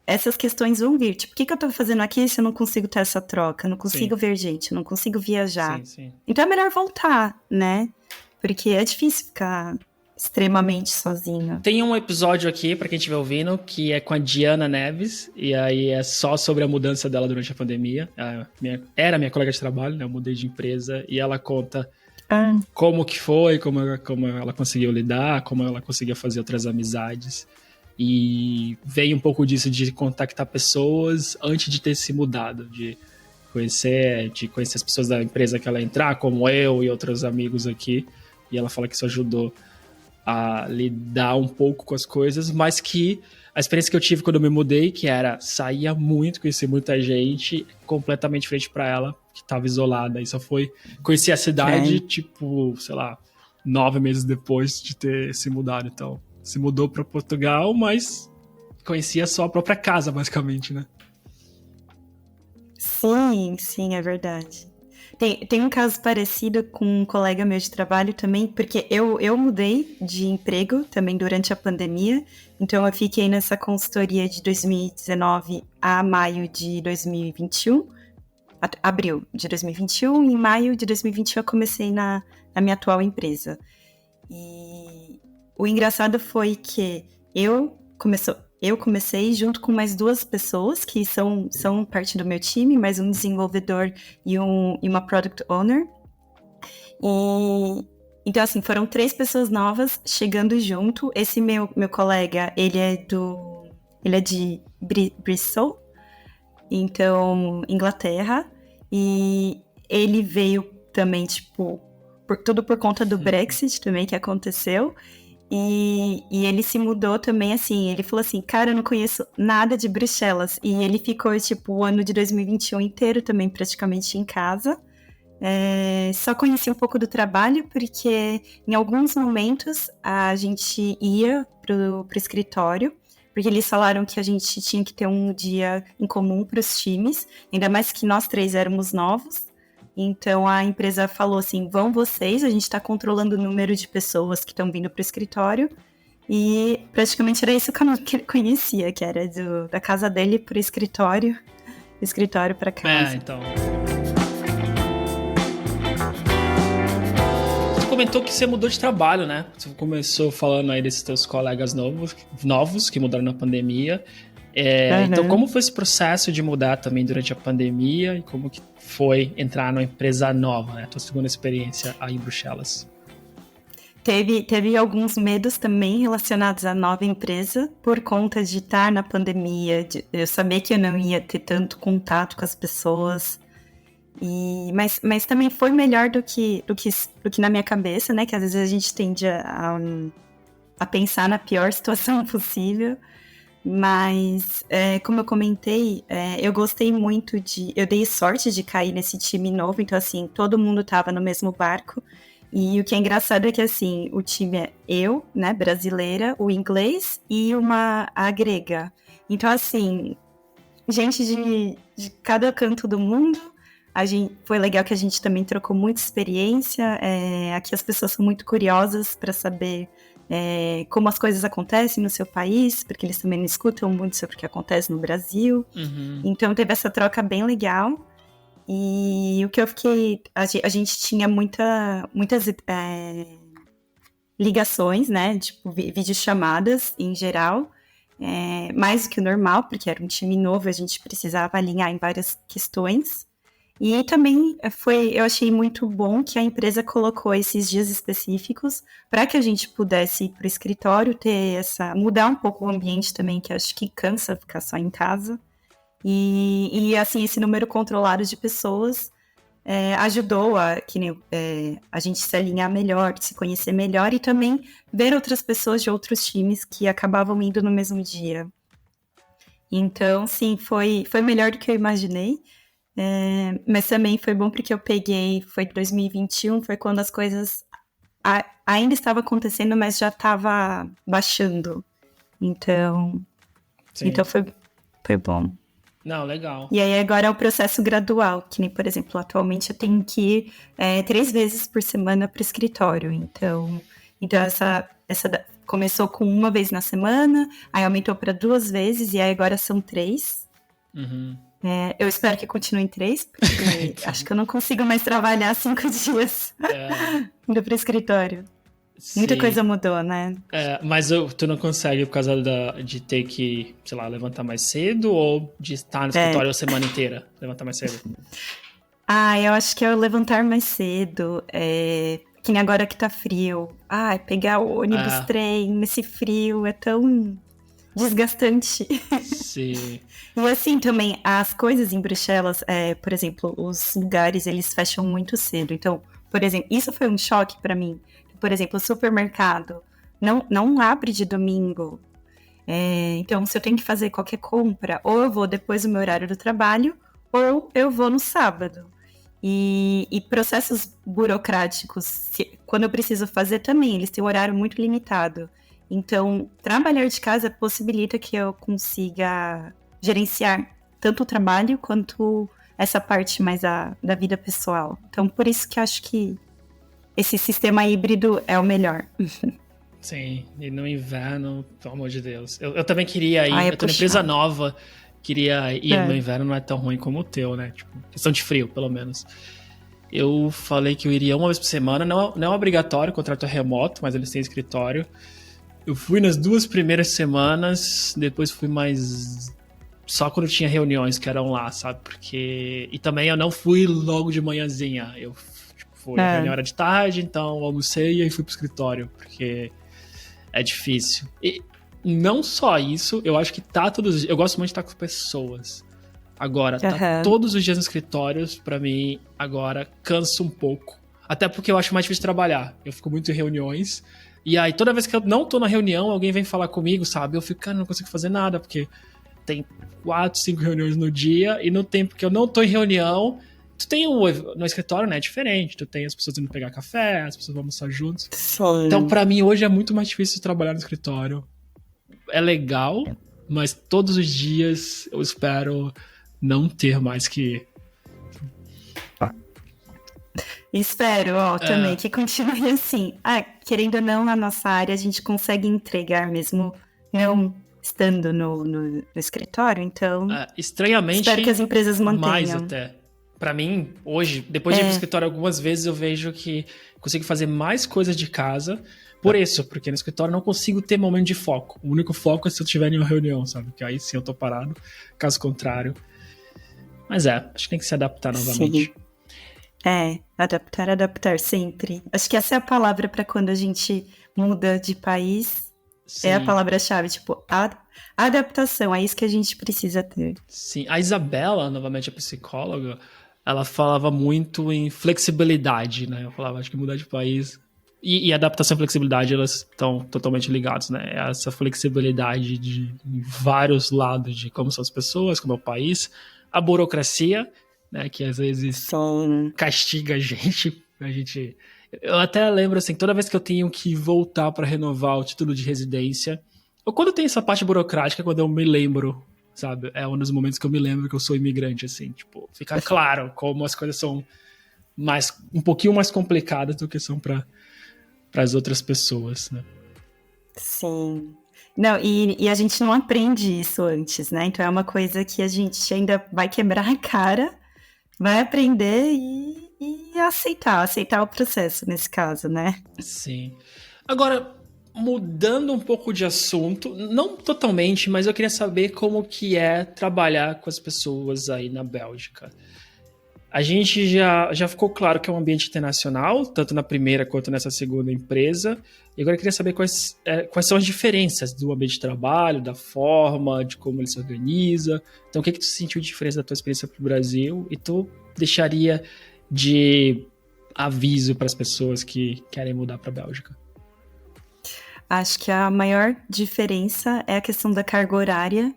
essas questões vão vir. Tipo, o que, que eu tô fazendo aqui se eu não consigo ter essa troca? Eu não Sim, consigo ver gente, eu não consigo viajar. sim, sim. Então é melhor voltar, né? Porque é difícil ficar extremamente sozinho. Tem um episódio aqui, pra quem estiver ouvindo, que é com a Diana Neves, e aí é só sobre a mudança dela durante a pandemia. Era minha colega de trabalho, né? Eu mudei de empresa, e ela conta Ah, como que foi, como ela conseguiu lidar, como ela conseguia fazer outras amizades. E veio um pouco disso de contactar pessoas antes de ter se mudado, de conhecer as pessoas da empresa que ela entrar, como eu e outros amigos aqui. E ela fala que isso ajudou a lidar um pouco com as coisas, mas que a experiência que eu tive quando eu me mudei, que era saía muito, conhecer muita gente, completamente diferente para ela, que estava isolada. E só foi conhecer a cidade, é. tipo, sei lá, 9 meses depois de ter se mudado. Então, se mudou para Portugal, mas conhecia só a própria casa, basicamente, né? Sim, sim, é verdade. Tem um caso parecido com um colega meu de trabalho também, porque eu mudei de emprego também durante a pandemia, então eu fiquei nessa consultoria de 2019 a maio de 2021, abril de 2021, e em maio de 2021 eu comecei na minha atual empresa. E o engraçado foi que eu comecei junto com mais duas pessoas que são parte do meu time, mais um desenvolvedor e uma product owner. E, então, assim, foram 3 pessoas novas chegando junto. Esse meu colega, ele é de Bristol, então, Inglaterra. E ele veio também, tipo, tudo por conta do Brexit também que aconteceu. E ele se mudou também, assim, ele falou assim, cara, eu não conheço nada de Bruxelas. E ele ficou, tipo, o ano de 2021 inteiro também praticamente em casa. Só conheci um pouco do trabalho, porque em alguns momentos a gente ia pro escritório, porque eles falaram que a gente tinha que ter um dia em comum para os times, ainda mais que nós 3 éramos novos. Então a empresa falou assim: vão vocês, a gente está controlando o número de pessoas que estão vindo para o escritório. E praticamente era esse o caminho que ele conhecia, que era da casa dele para o escritório para É, casa. então. Você comentou que você mudou de trabalho, né? Você começou falando aí desses teus colegas novos que mudaram na pandemia. Então, Uhum. como foi esse processo de mudar também durante a pandemia e como que foi entrar numa empresa nova, né? Tua segunda experiência aí em Bruxelas. Teve alguns medos também relacionados à nova empresa, por conta de estar na pandemia, de eu saber que eu não ia ter tanto contato com as pessoas. Mas também foi melhor do que na minha cabeça, né? Que às vezes a gente tende a pensar na pior situação possível. Mas, como eu comentei, eu gostei muito eu dei sorte de cair nesse time novo, então, assim, todo mundo tava no mesmo barco. E o que é engraçado é que, assim, o time é eu, né, brasileira, o inglês e a grega. Então, assim, gente de cada canto do mundo. Foi legal que a gente também trocou muita experiência. Aqui as pessoas são muito curiosas para saber como as coisas acontecem no seu país, porque eles também não escutam muito sobre o que acontece no Brasil. Uhum. Então teve essa troca bem legal. E o que eu fiquei. A gente tinha muitas ligações, né? Tipo, videochamadas em geral. Mais do que o normal, porque era um time novo, a gente precisava alinhar em várias questões. E também eu achei muito bom que a empresa colocou esses dias específicos para que a gente pudesse ir para o escritório, mudar um pouco o ambiente também, que acho que cansa ficar só em casa. E assim, esse número controlado de pessoas ajudou a gente se alinhar melhor, se conhecer melhor e também ver outras pessoas de outros times que acabavam indo no mesmo dia. Então, sim, foi melhor do que eu imaginei. Mas também foi bom porque foi 2021, foi quando as coisas ainda estavam acontecendo, mas já estava baixando. Então foi bom. Não, legal. E aí agora é o processo gradual, que nem, por exemplo, atualmente eu tenho que ir 3 vezes por semana para o escritório. Então essa começou com 1 vez na semana, aí aumentou para 2 vezes, e aí agora são 3. Uhum. Eu espero que continue em 3, porque acho que eu não consigo mais trabalhar 5 dias indo para o escritório. Sim. Muita coisa mudou, né? Mas tu não consegue por causa de ter que, sei lá, levantar mais cedo ou de estar no escritório a semana inteira? Levantar mais cedo? Eu acho que é o levantar mais cedo. Que nem agora que tá frio. Pegar o ônibus, trem, nesse frio é tão desgastante. Sim. E assim também, as coisas em Bruxelas, por exemplo, os lugares, eles fecham muito cedo. Então, por exemplo, isso foi um choque pra mim. Por exemplo, o supermercado não abre de domingo. Então, se eu tenho que fazer qualquer compra, ou eu vou depois do meu horário do trabalho, ou eu vou no sábado. E processos burocráticos, quando eu preciso fazer também, eles têm um horário muito limitado. Então, trabalhar de casa possibilita que eu consiga gerenciar tanto o trabalho quanto essa parte mais da vida pessoal. Então, por isso que eu acho que esse sistema híbrido é o melhor. Sim, e no inverno, pelo amor de Deus. Eu também queria ir, eu tô numa empresa nova, queria ir no inverno, não é tão ruim como o teu, né? Tipo, questão de frio, pelo menos. Eu falei que eu iria 1 vez por semana, não é obrigatório, o contrato é remoto, mas eles têm escritório. Eu fui nas 2 primeiras semanas, depois fui mais só quando tinha reuniões que eram lá, sabe? E também eu não fui logo de manhãzinha, eu fui, a reunião era de tarde, então almocei e aí fui pro escritório, porque é difícil. E não só isso, eu acho que eu gosto muito de estar com pessoas. Agora, todos os dias no escritório, pra mim, agora cansa um pouco. Até porque eu acho mais difícil trabalhar. Eu fico muito em reuniões. E aí, toda vez que eu não tô na reunião, alguém vem falar comigo, sabe? Eu fico, cara, não consigo fazer nada, porque tem 4, 5 reuniões no dia, e no tempo que eu não tô em reunião, no escritório, né, é diferente. Tu tem as pessoas indo pegar café, as pessoas vão almoçar juntos. Sim. Então, pra mim, hoje é muito mais difícil trabalhar no escritório. É legal, mas todos os dias eu espero não ter mais que... Espero, também, que continue assim. Querendo ou não, na nossa área, a gente consegue entregar mesmo, não estando no escritório, então... estranhamente, espero que as empresas mantenham. Mais até. Pra mim, hoje, depois de ir pro escritório algumas vezes, eu vejo que consigo fazer mais coisas de casa. Por isso, porque no escritório eu não consigo ter momento de foco. O único foco é se eu estiver em uma reunião, sabe? Que aí sim eu tô parado, caso contrário. Mas acho que tem que se adaptar novamente. Sim. Adaptar sempre. Acho que essa é a palavra para quando a gente muda de país. Sim. É a palavra-chave, tipo, adaptação, é isso que a gente precisa ter. Sim, a Isabela, novamente a psicóloga, ela falava muito em flexibilidade, né? Eu falava, acho que mudar de país... E adaptação e flexibilidade, elas estão totalmente ligadas, né? Essa flexibilidade em vários lados de como são as pessoas, como é o país. A burocracia, né? Que às vezes castiga a gente. Eu até lembro, assim, toda vez que eu tenho que voltar para renovar o título de residência, ou quando tem essa parte burocrática, quando eu me lembro, sabe? É um dos momentos que eu me lembro que eu sou imigrante, assim. Tipo, fica claro como as coisas são um pouquinho mais complicadas do que são para as outras pessoas, né? Sim. Não, e a gente não aprende isso antes, né? Então é uma coisa que a gente ainda vai quebrar a cara, vai aprender e aceitar o processo nesse caso, né? Sim. Agora, mudando um pouco de assunto, não totalmente, mas eu queria saber como que é trabalhar com as pessoas aí na Bélgica. A gente já ficou claro que é um ambiente internacional, tanto na primeira quanto nessa segunda empresa. E agora eu queria saber quais são as diferenças do ambiente de trabalho, da forma, de como ele se organiza. Então, o que tu sentiu de diferença da tua experiência para o Brasil? E tu deixaria de aviso para as pessoas que querem mudar para a Bélgica? Acho que a maior diferença é a questão da carga horária.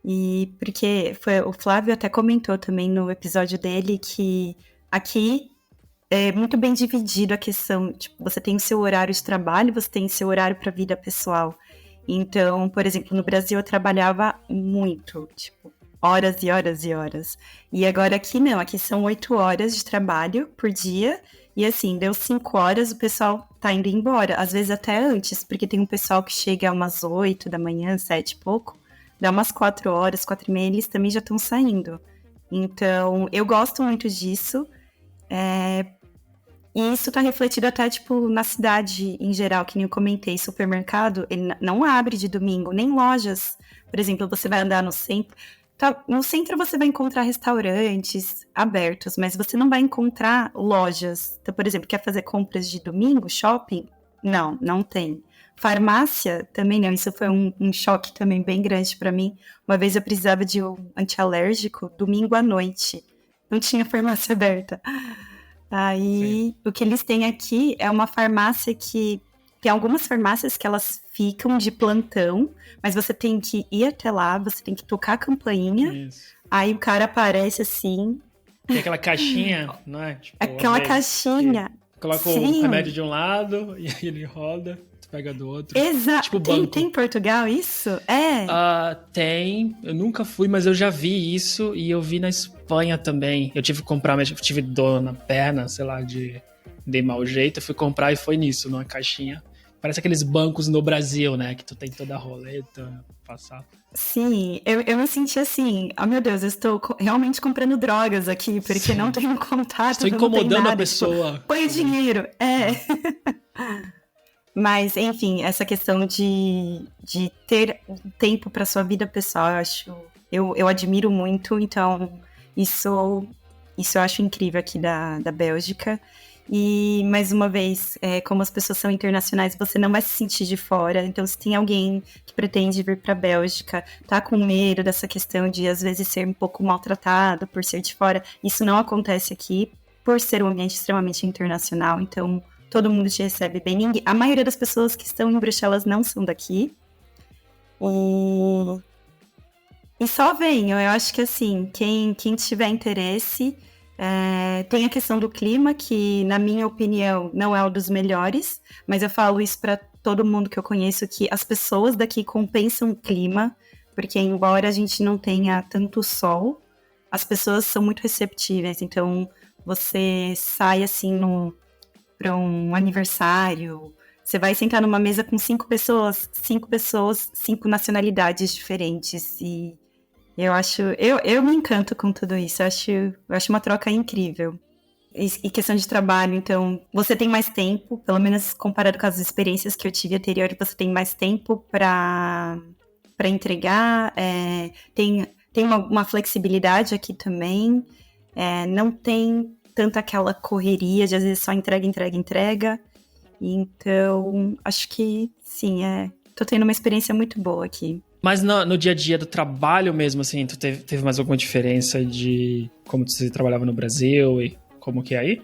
E porque o Flávio até comentou também no episódio dele que aqui é muito bem dividido a questão, tipo, você tem o seu horário de trabalho, você tem o seu horário para vida pessoal. Então, por exemplo, no Brasil eu trabalhava muito, tipo, horas e horas e horas. E agora aqui não, aqui são 8 horas de trabalho por dia. E assim, deu 5 horas, o pessoal tá indo embora. Às vezes até antes, porque tem um pessoal que chega umas 8 da manhã, 7 e pouco. Dá umas 4 horas, 4 e meia, eles também já estão saindo. Então, eu gosto muito disso. E isso tá refletido até, tipo, na cidade em geral, que nem eu comentei. Supermercado, ele não abre de domingo, nem lojas. Por exemplo, você vai andar no centro. No centro você vai encontrar restaurantes abertos, mas você não vai encontrar lojas. Então, por exemplo, quer fazer compras de domingo, shopping? Não tem. Farmácia também não, isso foi um choque também bem grande para mim. Uma vez eu precisava de um antialérgico domingo à noite, não tinha farmácia aberta. Aí, sim, o que eles têm aqui é uma farmácia que tem algumas farmácias que elas ficam de plantão, mas você tem que ir até lá, você tem que tocar a campainha, isso. Aí o cara aparece assim. Tem aquela caixinha, não é? Tipo, aquela caixinha. Coloca o remédio de um lado e aí ele roda. Pega do outro. Exato. Tipo tem em Portugal isso? Tem. Eu nunca fui, mas eu já vi isso e eu vi na Espanha também. Eu tive que comprar, mas eu tive dor na perna, sei lá, de mau jeito. Eu fui comprar e foi nisso, numa caixinha. Parece aqueles bancos no Brasil, né? Que tu tem toda a roleta, passar. Sim, eu me senti assim, oh meu Deus, eu estou realmente comprando drogas aqui, porque sim, não tenho contato, estou incomodando nada, a pessoa. Tipo, põe o dinheiro, Mas, enfim, essa questão de ter um tempo para sua vida pessoal, eu admiro muito, então isso eu acho incrível aqui da Bélgica. E, mais uma vez, como as pessoas são internacionais, você não vai se sentir de fora. Então, se tem alguém que pretende vir para a Bélgica, tá com medo dessa questão de, às vezes, ser um pouco maltratado por ser de fora, isso não acontece aqui, por ser um ambiente extremamente internacional. Então, todo mundo te recebe bem. A maioria das pessoas que estão em Bruxelas não são daqui. E só venham. Eu acho que, assim, quem tiver interesse... tem a questão do clima, que, na minha opinião, não é um dos melhores. Mas eu falo isso para todo mundo que eu conheço, que as pessoas daqui compensam o clima. Porque, embora a gente não tenha tanto sol, as pessoas são muito receptíveis. Então, você sai, assim, para um aniversário, você vai sentar numa mesa com 5 pessoas, 5 nacionalidades diferentes, e eu me encanto com tudo isso, eu acho uma troca incrível. E questão de trabalho, então, você tem mais tempo, pelo menos comparado com as experiências que eu tive anterior, você tem mais tempo para entregar, tem uma flexibilidade aqui também, não tem tanto aquela correria de às vezes só entrega. Então, acho que sim, tô tendo uma experiência muito boa aqui. Mas no dia a dia do trabalho mesmo, assim, tu teve mais alguma diferença de como você trabalhava no Brasil e como que é aí?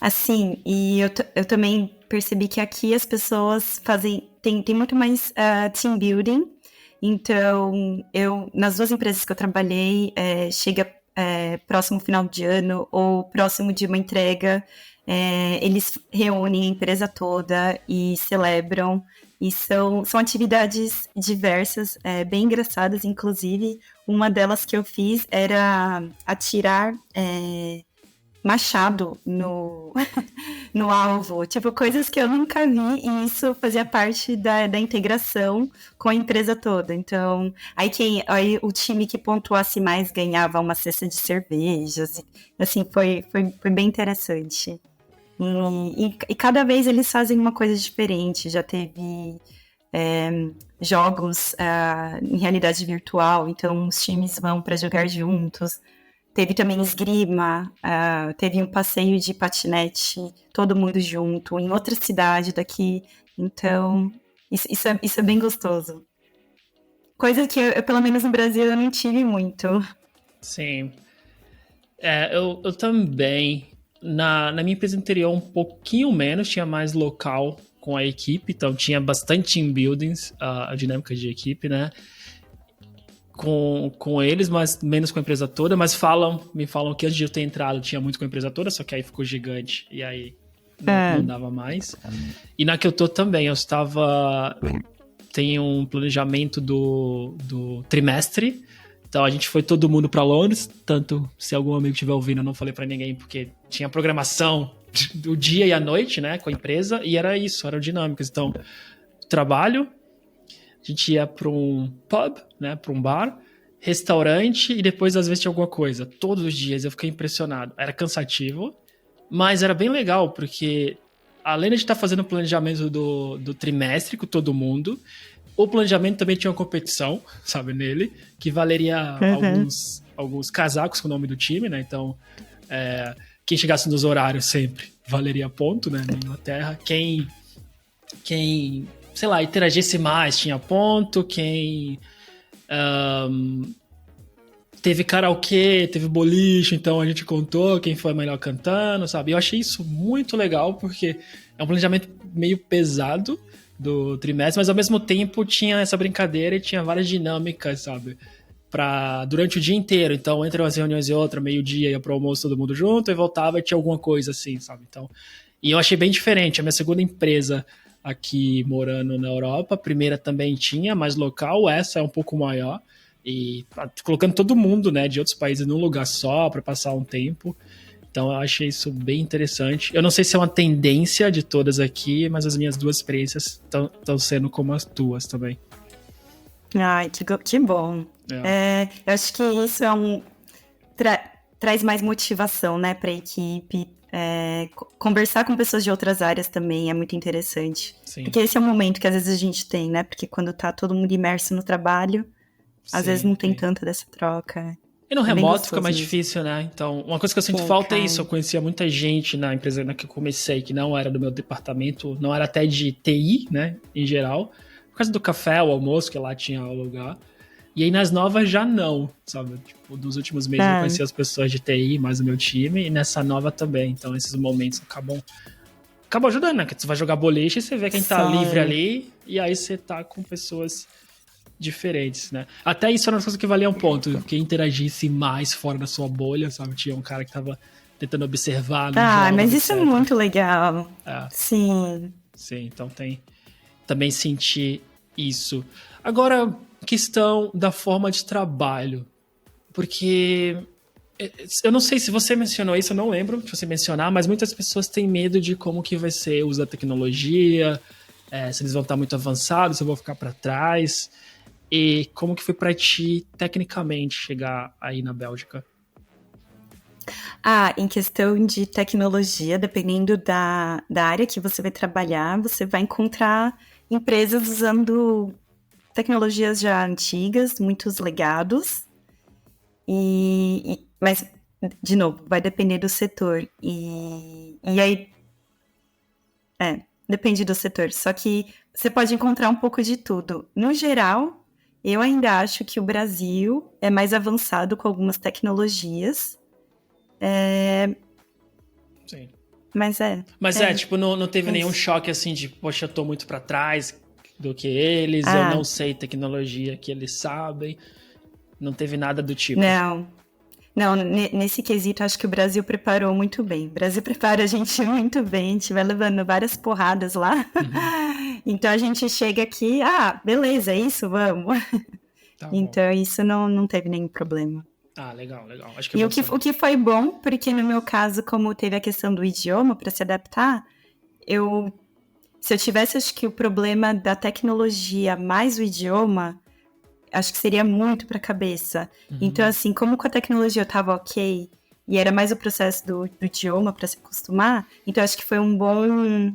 Assim, e eu também percebi que aqui as pessoas tem muito mais team building. Então, nas 2 empresas que eu trabalhei, chega próximo final de ano ou próximo de uma entrega, eles reúnem a empresa toda e celebram, e são atividades diversas, bem engraçadas. Inclusive, uma delas que eu fiz era atirar machado no alvo, tipo, coisas que eu nunca vi, e isso fazia parte da integração com a empresa toda. Então, aí o time que pontuasse mais ganhava uma cesta de cervejas, assim, foi bem interessante. E cada vez eles fazem uma coisa diferente. Já teve jogos em realidade virtual, então os times vão para jogar juntos. Teve também esgrima, teve um passeio de patinete, todo mundo junto, em outra cidade daqui. Então, isso é bem gostoso. Coisa que, pelo menos no Brasil, eu não tive muito. Sim. Eu também. Na minha empresa anterior, um pouquinho menos, tinha mais local com a equipe, então tinha bastante team buildings, a dinâmica de equipe, né? Com eles, mas menos com a empresa toda, mas me falam que antes de eu ter entrado tinha muito com a empresa toda, só que aí ficou gigante e aí não dava mais. E na que eu tô também, tem um planejamento do trimestre, então a gente foi todo mundo pra Londres, tanto se algum amigo estiver ouvindo, eu não falei pra ninguém, porque tinha programação do dia e à noite, né, com a empresa, e era isso, eram dinâmicas. Então, trabalho, a gente ia para um pub, né, para um bar, restaurante e depois às vezes tinha alguma coisa. Todos os dias eu fiquei impressionado. Era cansativo, mas era bem legal, porque além de estar fazendo o planejamento do trimestre com todo mundo, o planejamento também tinha uma competição, sabe, nele, que valeria alguns casacos com o nome do time, né? Então, quem chegasse nos horários sempre valeria ponto, né, na Inglaterra. Quem sei lá, interagisse mais, tinha ponto. Quem teve karaokê, teve boliche, então a gente contou quem foi melhor cantando, sabe? Eu achei isso muito legal, porque é um planejamento meio pesado do trimestre, mas ao mesmo tempo tinha essa brincadeira e tinha várias dinâmicas, sabe? Durante o dia inteiro. Então, entre umas reuniões e outra, meio-dia ia pro almoço todo mundo junto e voltava e tinha alguma coisa assim, sabe? Então, e eu achei bem diferente. A minha segunda empresa aqui morando na Europa, a primeira também tinha, mais local, essa é um pouco maior, e colocando todo mundo, né, de outros países num lugar só para passar um tempo. Então eu achei isso bem interessante. Eu não sei se é uma tendência de todas aqui, mas as minhas duas experiências estão sendo como as tuas também. Ai, que bom. Eu acho que isso traz mais motivação, né, para a equipe. Conversar com pessoas de outras áreas também é muito interessante. Sim. Porque esse é o momento que às vezes a gente tem, né? Porque quando tá todo mundo imerso no trabalho, às vezes não tem tanta dessa troca. E no remoto fica mais difícil, né? Então, uma coisa que eu sinto falta é isso. Eu conhecia muita gente na empresa na que eu comecei, que não era do meu departamento, não era até de TI, né? Em geral. Por causa do café, o almoço, que lá tinha o lugar. E aí nas novas já não, sabe? Tipo, dos últimos meses eu conheci as pessoas de TI, mais o meu time, e nessa nova também. Então esses momentos acabam ajudando, né? Porque você vai jogar boliche e você vê quem tá livre ali, e aí você tá com pessoas diferentes, né? Até isso era uma coisa que valia um ponto. Quem interagisse mais fora da sua bolha, sabe? Tinha um cara que tava tentando observar. Mas isso é muito legal. Sim. Sim, então também senti isso. Agora, questão da forma de trabalho, porque eu não sei se você mencionou isso, eu não lembro de você mencionar, mas muitas pessoas têm medo de como que vai ser o uso da tecnologia, se eles vão estar muito avançados, se eu vou ficar para trás, e como que foi para ti, tecnicamente, chegar aí na Bélgica? Em questão de tecnologia, dependendo da área que você vai trabalhar, você vai encontrar empresas usando tecnologias já antigas, muitos legados, mas, de novo, vai depender do setor. E aí, depende do setor. Só que você pode encontrar um pouco de tudo. No geral, eu ainda acho que o Brasil é mais avançado com algumas tecnologias. Sim. Mas tipo, não teve nenhum choque assim de, poxa, eu tô muito pra trás do que eles, eu não sei tecnologia que eles sabem. Não teve nada do tipo. Não, nesse quesito, acho que o Brasil preparou muito bem. O Brasil prepara a gente muito bem, a gente vai levando várias porradas lá. Então a gente chega aqui, beleza, é isso, vamos. Tá então isso não teve nenhum problema. Legal. Acho que o que foi bom, porque no meu caso, como teve a questão do idioma para se adaptar, se eu tivesse, acho que o problema da tecnologia mais o idioma, acho que seria muito para a cabeça. Então, assim, como com a tecnologia eu tava ok, e era mais o processo do idioma para se acostumar, então acho que foi um bom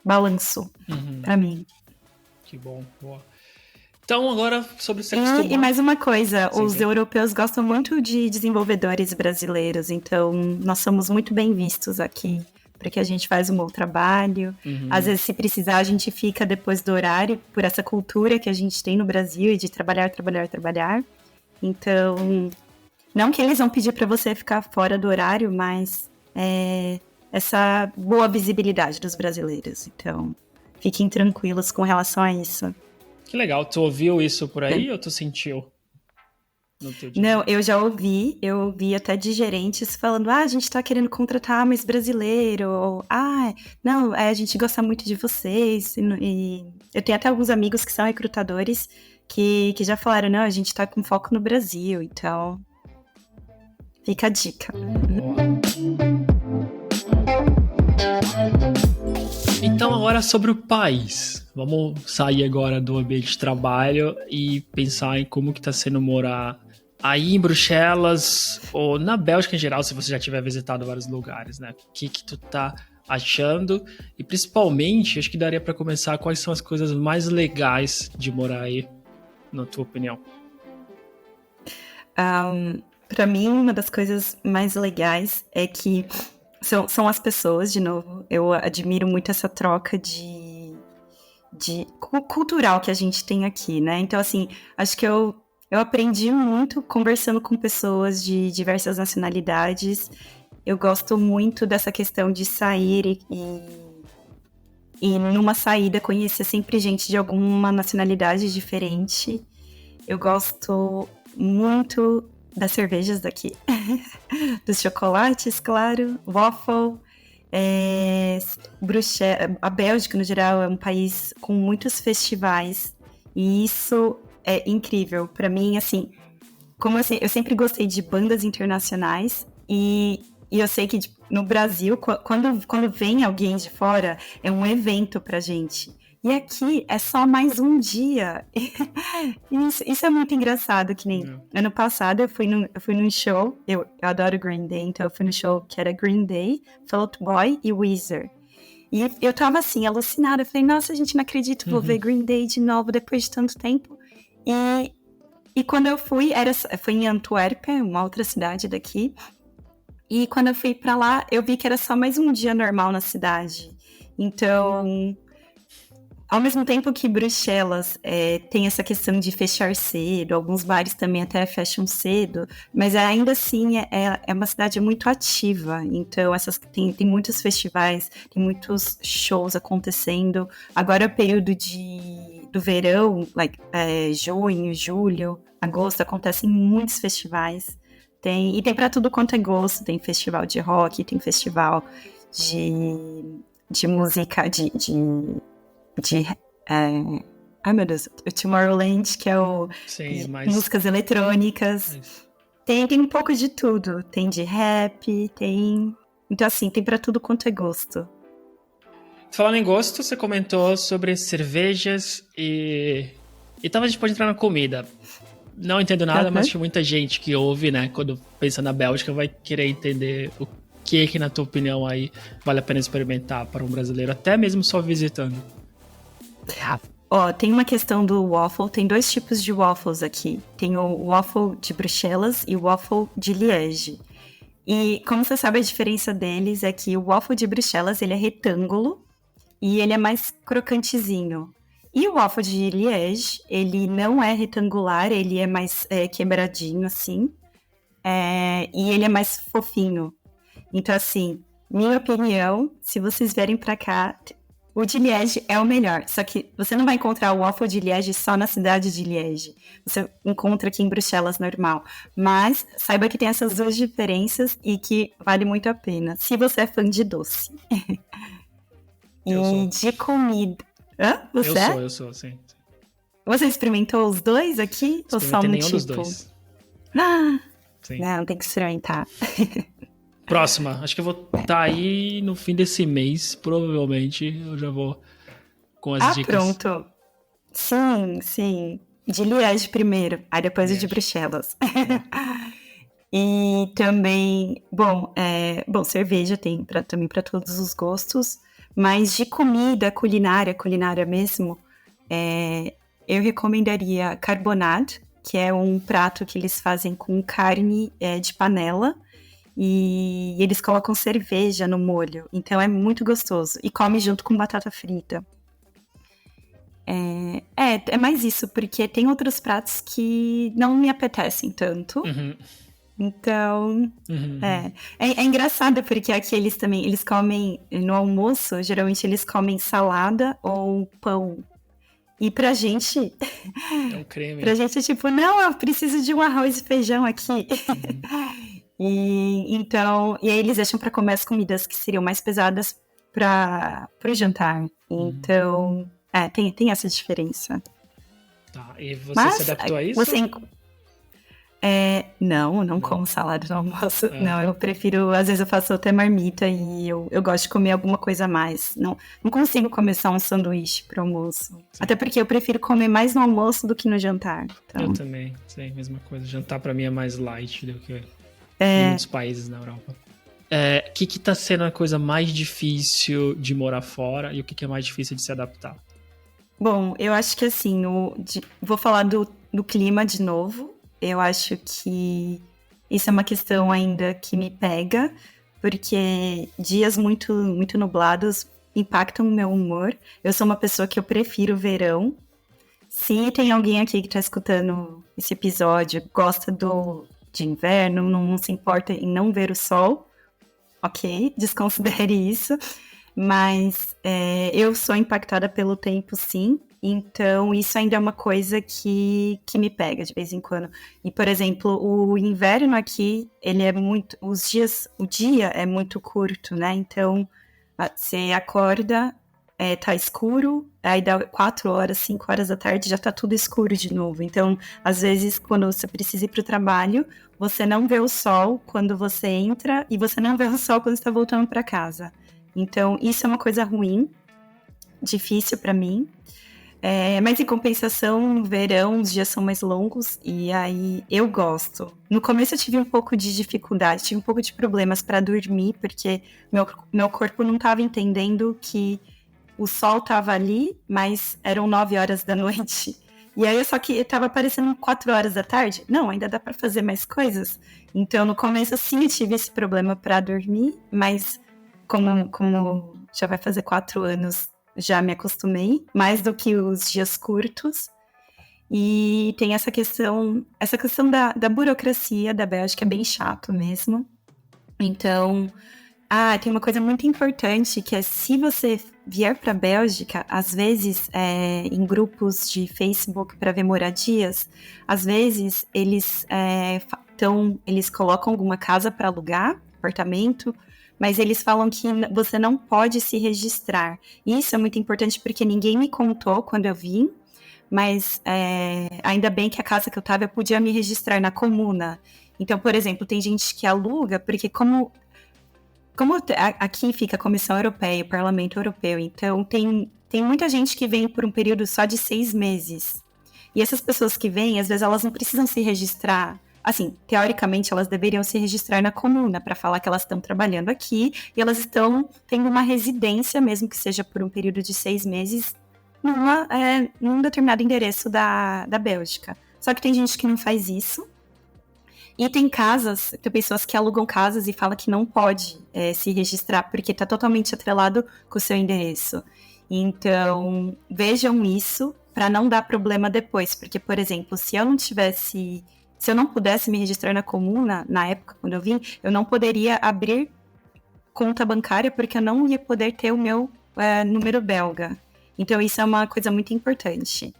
balanço para mim. Que bom, boa. Então, agora, sobre se acostumar... E mais uma coisa, Sim, os sim. europeus gostam muito de desenvolvedores brasileiros, então nós somos muito bem vistos aqui, porque a gente faz um bom trabalho. Às vezes, se precisar, a gente fica depois do horário, por essa cultura que a gente tem no Brasil, de trabalhar. Então, não que eles vão pedir para você ficar fora do horário, mas essa boa visibilidade dos brasileiros. Então, fiquem tranquilos com relação a isso. Que legal. Tu ouviu isso por aí ou tu sentiu no teu dia? Não, eu ouvi até de gerentes falando, a gente tá querendo contratar mais brasileiro, ou, não, a gente gosta muito de vocês, e eu tenho até alguns amigos que são recrutadores que já falaram, não, a gente tá com foco no Brasil, então fica a dica. Então, agora sobre o país. Vamos sair agora do ambiente de trabalho e pensar em como que tá sendo morar aí em Bruxelas ou na Bélgica em geral, se você já tiver visitado vários lugares, né? O que tu tá achando? E principalmente, acho que daria para começar, quais são as coisas mais legais de morar aí, na tua opinião? Para mim, uma das coisas mais legais é que são as pessoas, de novo. Eu admiro muito essa troca de cultural que a gente tem aqui, né? Então, assim, acho que eu aprendi muito conversando com pessoas de diversas nacionalidades. Eu gosto muito dessa questão de sair e numa saída conhecer sempre gente de alguma nacionalidade diferente. Eu gosto muito das cervejas daqui, dos chocolates, claro, waffle. A Bélgica, no geral, é um país com muitos festivais e isso é incrível. Para mim, assim, como assim, eu sempre gostei de bandas internacionais e eu sei que no Brasil, quando vem alguém de fora, é um evento pra gente. E aqui é só mais um dia. Isso é muito engraçado, que nem ano passado eu fui num show, eu adoro Green Day, então eu fui no show que era Green Day, Fall Out Boy e Weezer. E eu tava assim, alucinada, eu falei, nossa, gente, não acredito, vou ver Green Day de novo depois de tanto tempo. E quando eu fui, foi em Antuérpia, uma outra cidade daqui, e quando eu fui pra lá, eu vi que era só mais um dia normal na cidade. Então... Ao mesmo tempo que Bruxelas tem essa questão de fechar cedo, alguns bares também até fecham cedo, mas ainda assim é uma cidade muito ativa, então tem muitos festivais, tem muitos shows acontecendo. Agora é o período do verão, junho, julho, agosto, acontecem muitos festivais. E tem para tudo quanto é gosto, tem festival de rock, tem festival de música, ai meu Deus, o Tomorrowland, que é músicas eletrônicas. Tem um pouco de tudo. Tem de rap, então assim, tem pra tudo quanto é gosto. Falando em gosto, você comentou sobre cervejas e talvez a gente pode entrar na comida. Não entendo nada, mas tem muita gente que ouve, né, quando pensa na Bélgica, vai querer entender o que na tua opinião aí vale a pena experimentar para um brasileiro, até mesmo só visitando. Tem uma questão do waffle, tem dois tipos de waffles aqui. Tem o waffle de Bruxelas e o waffle de Liège. E como você sabe, a diferença deles é que o waffle de Bruxelas, ele é retângulo e ele é mais crocantezinho. E o waffle de Liège, ele não é retangular, ele é mais quebradinho assim. E ele é mais fofinho. Então assim, minha opinião, se vocês vierem pra cá... O de Liège é o melhor, só que você não vai encontrar o waffle de Liège só na cidade de Liège. Você encontra aqui em Bruxelas normal. Mas saiba que tem essas duas diferenças e que vale muito a pena, se você é fã de doce. De comida... Hã? Você Eu sou, sim. Você experimentou os dois aqui? Ou só um nenhum tipo? Dos dois. Sim. Não, tem que experimentar. Próxima, acho que eu vou estar aí no fim desse mês, provavelmente eu já vou com as dicas. Pronto. Sim. De Liège primeiro, aí depois o de Bruxelas. E também, bom, cerveja tem também para todos os gostos, mas de comida, culinária mesmo, eu recomendaria carbonade, que é um prato que eles fazem com carne de panela, e eles colocam cerveja no molho, então é muito gostoso, e come junto com batata frita. É mais isso, porque tem outros pratos que não me apetecem tanto. Uhum. Então, Uhum. é engraçado, porque aqui eles comem, no almoço, geralmente eles comem salada ou pão. E pra gente, É um creme. tipo, não, eu preciso de um arroz e feijão aqui. Uhum. E aí eles deixam pra comer as comidas que seriam mais pesadas pro jantar. Então, tem essa diferença. Tá, e você Mas se adaptou a isso? Não como salada no almoço. Não, eu prefiro, às vezes eu faço até marmita e eu gosto de comer alguma coisa a mais. Não consigo comer só um sanduíche pro almoço. Sim. Até porque eu prefiro comer mais no almoço do que no jantar. Então... Eu também, sim, mesma coisa. Jantar pra mim é mais light do que em muitos países na Europa. O que tá sendo a coisa mais difícil de morar fora e o que é mais difícil de se adaptar? Bom, eu acho que assim, vou falar do clima de novo. Eu acho que isso é uma questão ainda que me pega, porque dias muito, muito nublados impactam o meu humor. Eu sou uma pessoa que eu prefiro o verão. Se tem alguém aqui que está escutando esse episódio, gosta de inverno, não se importa em não ver o sol, ok, desconsidere isso. Mas eu sou impactada pelo tempo, sim. Então, isso ainda é uma coisa que me pega de vez em quando. E, por exemplo, o inverno aqui, ele é muito... o dia é muito curto, né? Então, você acorda, tá escuro, aí dá 4 horas, 5 horas da tarde, já tá tudo escuro de novo. Então, às vezes, quando você precisa ir pro trabalho, você não vê o sol quando você entra e você não vê o sol quando você tá voltando para casa. Então, isso é uma coisa ruim, difícil para mim. Mas em compensação, no verão, os dias são mais longos e aí eu gosto. No começo eu tive um pouco de dificuldade, tive um pouco de problemas para dormir, porque meu corpo não estava entendendo que o sol estava ali, mas eram 9 horas da noite. E aí, só que estava aparecendo 4 horas da tarde. Não, ainda dá para fazer mais coisas. Então, no começo, sim, eu tive esse problema para dormir, mas como já vai fazer 4 anos, já me acostumei, mais do que os dias curtos. E tem essa questão da burocracia da Bélgica, é bem chato mesmo. Então, tem uma coisa muito importante, que é se você vier para a Bélgica, às vezes em grupos de Facebook para ver moradias, às vezes eles colocam alguma casa para alugar, apartamento, mas eles falam que você não pode se registrar. Isso é muito importante porque ninguém me contou quando eu vim, mas ainda bem que a casa que eu estava eu podia me registrar na comuna. Então, por exemplo, tem gente que aluga, porque como aqui fica a Comissão Europeia, o Parlamento Europeu, então tem muita gente que vem por um período só de 6 meses. E essas pessoas que vêm, às vezes elas não precisam se registrar. Assim, teoricamente, elas deveriam se registrar na comuna para falar que elas estão trabalhando aqui e elas estão tendo uma residência, mesmo que seja por um período de 6 meses, num determinado endereço da Bélgica. Só que tem gente que não faz isso. E tem pessoas que alugam casas e falam que não pode se registrar porque está totalmente atrelado com o seu endereço. Então, vejam isso para não dar problema depois. Porque, por exemplo, se eu não pudesse me registrar na comuna, na época quando eu vim, eu não poderia abrir conta bancária porque eu não ia poder ter o meu número belga. Então, isso é uma coisa muito importante.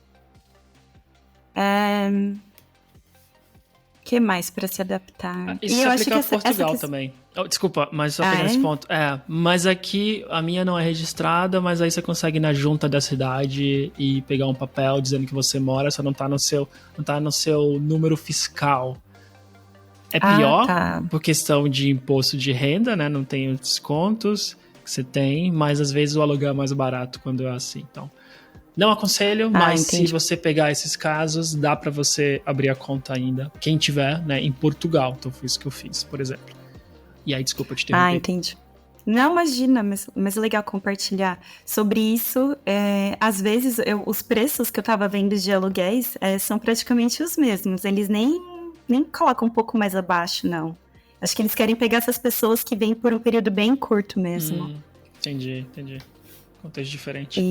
O que mais para se adaptar? Isso se aplica a Portugal também. Desculpa, mas só pegando esse ponto. Mas aqui a minha não é registrada, mas aí você consegue ir na junta da cidade e pegar um papel dizendo que você mora, só não tá no seu número fiscal. É pior por questão de imposto de renda, né? Não tem os descontos que você tem, mas às vezes o aluguel é mais barato quando é assim. Então, Não aconselho, mas entendi. se você pegar esses casos, dá pra você abrir a conta ainda. Quem tiver, né, em Portugal. Então foi isso que eu fiz, por exemplo. E aí, desculpa te interromper. Entendi. Não, imagina, mas é legal compartilhar. Sobre isso, às vezes, os preços que eu tava vendo de aluguéis são praticamente os mesmos. Eles nem colocam um pouco mais abaixo, não. Acho que eles querem pegar essas pessoas que vêm por um período bem curto mesmo. Entendi. Contexto diferente.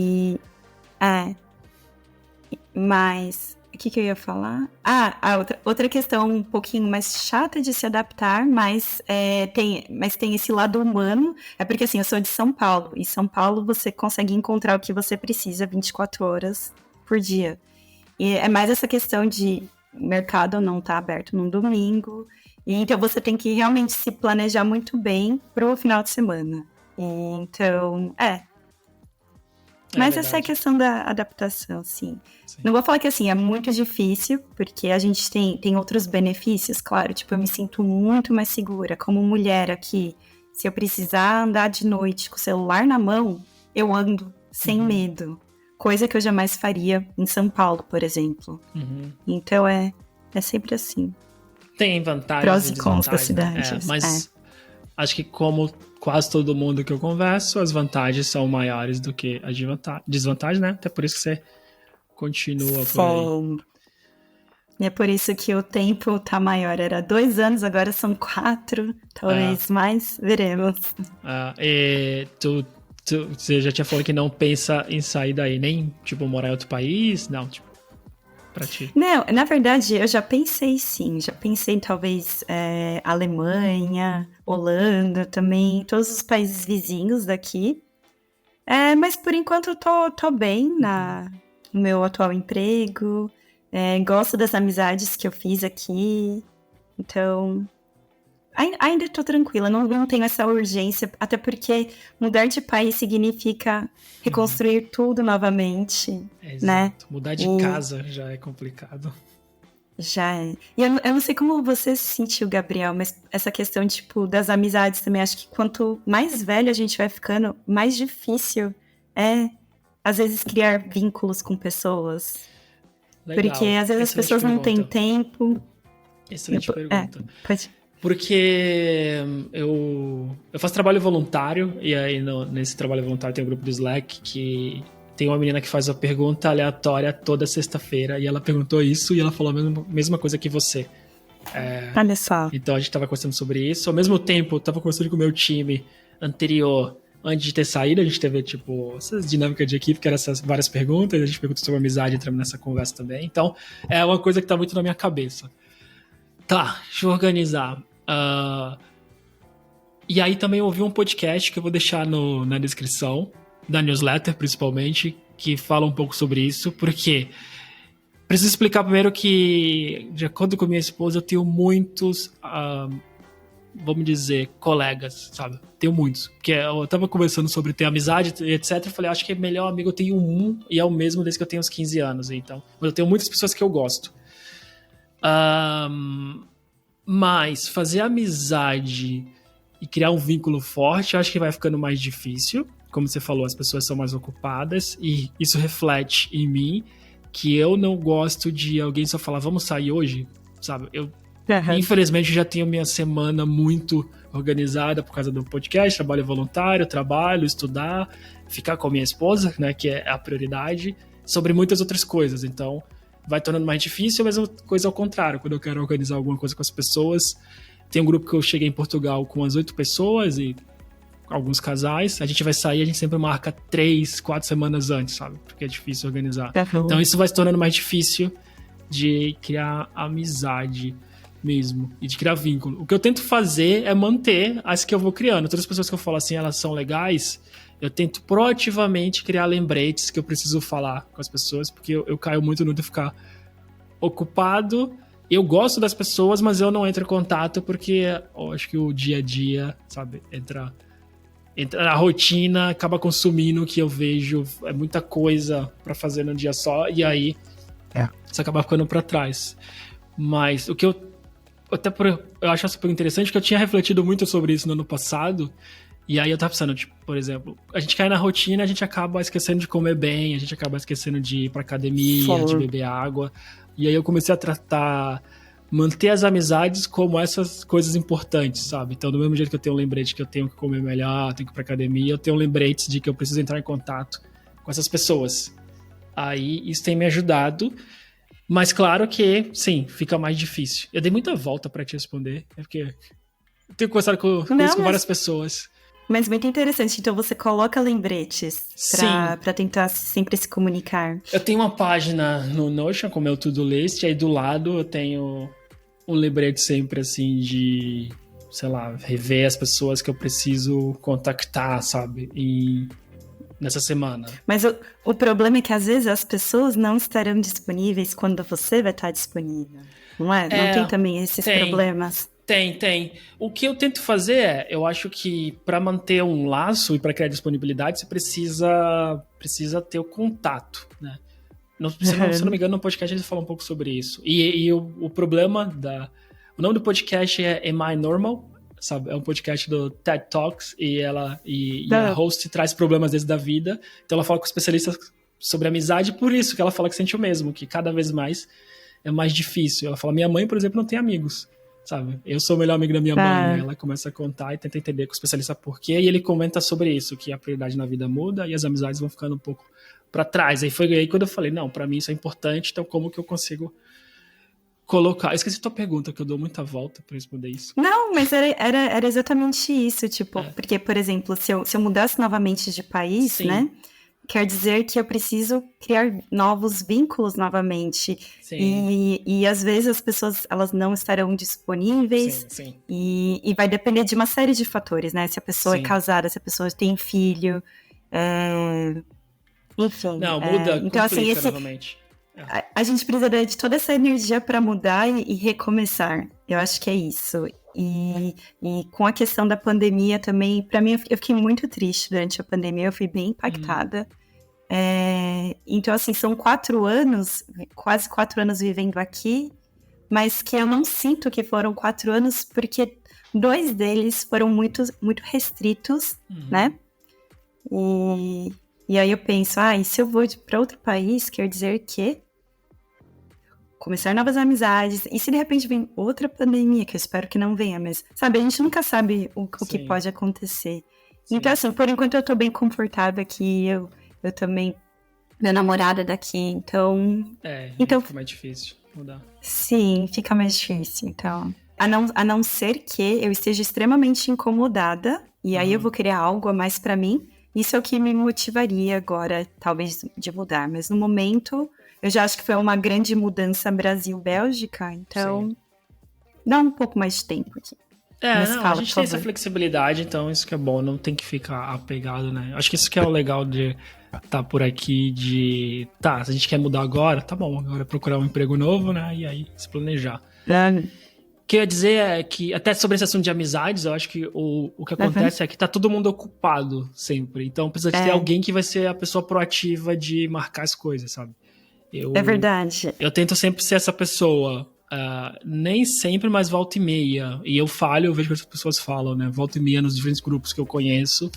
Mas, o que eu ia falar? A outra questão um pouquinho mais chata de se adaptar, mas tem esse lado humano. É porque, assim, eu sou de São Paulo. E São Paulo você consegue encontrar o que você precisa 24 horas por dia. E é mais essa questão de mercado não tá aberto num domingo. E então você tem que realmente se planejar muito bem pro final de semana. Então, mas essa é a questão da adaptação, sim. Não vou falar que, assim, é muito difícil, porque a gente tem outros benefícios, claro. Tipo, eu me sinto muito mais segura como mulher aqui. Se eu precisar andar de noite com o celular na mão, eu ando sem medo. Coisa que eu jamais faria em São Paulo, por exemplo. Então, é sempre assim. Tem vantagens prós e e cons da desvantagens, cidade. Mas acho que como quase todo mundo que eu converso, as vantagens são maiores do que as desvantagens, né? Até por isso que você continua por aí. E é por isso que o tempo tá maior. Era 2 anos, agora são 4, talvez mais, veremos. E você já tinha falado que não pensa em sair daí, nem, tipo, morar em outro país? Não, tipo, pra ti. Não, na verdade, eu já pensei sim. Já pensei em talvez Alemanha, Holanda também, todos os países vizinhos daqui. Mas por enquanto eu tô bem no meu atual emprego. Gosto das amizades que eu fiz aqui. Então, ainda tô tranquila. Não tenho essa urgência. Até porque mudar de país significa reconstruir tudo novamente. Exato. Né? Mudar de casa já é complicado. Já é. E eu não sei como você se sentiu, Gabriel, mas essa questão, tipo, das amizades também. Acho que quanto mais velho a gente vai ficando, mais difícil é, às vezes, criar vínculos com pessoas. Legal. Porque, às vezes, as pessoas não têm tempo. Excelente pergunta. Pode... Porque eu faço trabalho voluntário, e aí nesse trabalho voluntário tem um grupo do Slack que... Tem uma menina que faz uma pergunta aleatória toda sexta-feira, e ela perguntou isso, e ela falou a mesma coisa que você. Olha só. Então a gente tava conversando sobre isso. Ao mesmo tempo, eu tava conversando com o meu time anterior, antes de ter saído, a gente teve, tipo, essa dinâmica de equipe, que eram essas várias perguntas, a gente perguntou sobre amizade, entramos nessa conversa também. Então, é uma coisa que tá muito na minha cabeça. Tá, deixa eu organizar. E aí também eu ouvi um podcast que eu vou deixar na descrição, da newsletter, principalmente, que fala um pouco sobre isso, porque preciso explicar primeiro que, de acordo com minha esposa, eu tenho muitos, vamos dizer, colegas, sabe? Tenho muitos. Porque eu tava conversando sobre ter amizade, etc. Eu falei, acho que é melhor amigo eu tenho um, e é o mesmo desde que eu tenho uns 15 anos. Então, mas eu tenho muitas pessoas que eu gosto. Mas fazer amizade e criar um vínculo forte, eu acho que vai ficando mais difícil. Como você falou, as pessoas são mais ocupadas e isso reflete em mim que eu não gosto de alguém só falar, vamos sair hoje, sabe? Eu, infelizmente, já tenho minha semana muito organizada por causa do podcast, trabalho voluntário, estudar, ficar com a minha esposa, né, que é a prioridade, sobre muitas outras coisas. Então, vai tornando mais difícil, a mesma coisa ao contrário. Quando eu quero organizar alguma coisa com as pessoas, tem um grupo que eu cheguei em Portugal com umas 8 pessoas e alguns casais, a gente vai sair, a gente sempre marca 3, 4 semanas antes, sabe? Porque é difícil organizar. Então isso vai se tornando mais difícil de criar amizade mesmo, e de criar vínculo. O que eu tento fazer é manter as que eu vou criando. Todas as pessoas que eu falo assim, elas são legais, eu tento proativamente criar lembretes que eu preciso falar com as pessoas, porque eu caio muito no de ficar ocupado. Eu gosto das pessoas, mas eu não entro em contato porque eu acho que o dia a dia, sabe, entra na rotina, acaba consumindo o que eu vejo, é muita coisa pra fazer num dia só, e aí você acaba ficando pra trás. Mas o que eu acho super interessante, que eu tinha refletido muito sobre isso no ano passado, E aí eu tava pensando, tipo, por exemplo, a gente cai na rotina, a gente acaba esquecendo de comer bem, a gente acaba esquecendo de ir pra academia, de beber água. E aí eu comecei a tratar, manter as amizades como essas coisas importantes, sabe? Então, do mesmo jeito que eu tenho um lembrete que eu tenho que comer melhor, tenho que ir pra academia, eu tenho lembretes de que eu preciso entrar em contato com essas pessoas. Aí isso tem me ajudado, mas claro que, sim, fica mais difícil. Eu dei muita volta pra te responder, porque eu tenho conversado com várias pessoas. Mas muito interessante. Então você coloca lembretes pra tentar sempre se comunicar. Eu tenho uma página no Notion com o meu to-do list, aí do lado eu tenho um lembrete sempre assim de, sei lá, rever as pessoas que eu preciso contactar, sabe? Nessa semana. Mas o problema é que às vezes as pessoas não estarão disponíveis quando você vai estar disponível. Não é? Não tem também esses problemas? Tem. O que eu tento fazer eu acho que para manter um laço e para criar disponibilidade, você precisa ter o contato, né? Se eu não me engano, no podcast eles falam um pouco sobre isso. E o problema o nome do podcast é Am I Normal? Sabe? É um podcast do TED Talks e a host traz problemas desde da vida. Então ela fala com especialistas sobre amizade, por isso que ela fala que sente o mesmo, que cada vez mais é mais difícil. Ela fala, minha mãe, por exemplo, não tem amigos. Sabe? Eu sou o melhor amigo da minha mãe. Ela começa a contar e tenta entender com o especialista por quê. E ele comenta sobre isso, que a prioridade na vida muda e as amizades vão ficando um pouco para trás. Aí foi aí quando eu falei, não, para mim isso é importante, então como que eu consigo colocar... Esqueci a tua pergunta, que eu dou muita volta para responder isso. Não, mas era exatamente isso, tipo, porque, por exemplo, se eu mudasse novamente de país, sim, né? Quer dizer que eu preciso criar novos vínculos novamente. Sim. E às vezes as pessoas elas não estarão disponíveis. Sim. E vai depender de uma série de fatores, né? Se a pessoa é casada, se a pessoa tem filho. Enfim. Não, muda, então, assim, novamente. A gente precisa de toda essa energia para mudar e recomeçar. Eu acho que é isso. E com a questão da pandemia também, para mim, eu fiquei muito triste durante a pandemia, eu fui bem impactada. Então, assim, são 4 anos, quase 4 anos vivendo aqui, mas que eu não sinto que foram 4 anos, porque 2 deles foram muito, muito restritos, né? E aí eu penso, e se eu vou para outro país, quer dizer que começar novas amizades, e se de repente vem outra pandemia, que eu espero que não venha, mas, sabe, a gente nunca sabe o que pode acontecer. Sim. Então, assim, por enquanto eu tô bem confortável aqui, eu também, meu namorado é daqui, então... então fica mais difícil mudar. Sim, fica mais difícil, então... A não ser que eu esteja extremamente incomodada, e aí eu vou criar algo a mais pra mim, isso é o que me motivaria agora, talvez, de mudar, mas no momento... Eu já acho que foi uma grande mudança Brasil-Bélgica, então dá um pouco mais de tempo aqui. A gente tem essa flexibilidade, então isso que é bom, não tem que ficar apegado, né? Acho que isso que é o legal de estar por aqui, se a gente quer mudar agora, tá bom, agora é procurar um emprego novo, né? E aí se planejar. O que eu ia dizer é que, até sobre esse assunto de amizades, eu acho que o que acontece é que tá todo mundo ocupado sempre, então precisa de ter alguém que vai ser a pessoa proativa de marcar as coisas, sabe? É verdade. Eu tento sempre ser essa pessoa. Nem sempre, mas volta e meia. E eu vejo que as pessoas falam, né? Volta e meia nos diferentes grupos que eu conheço.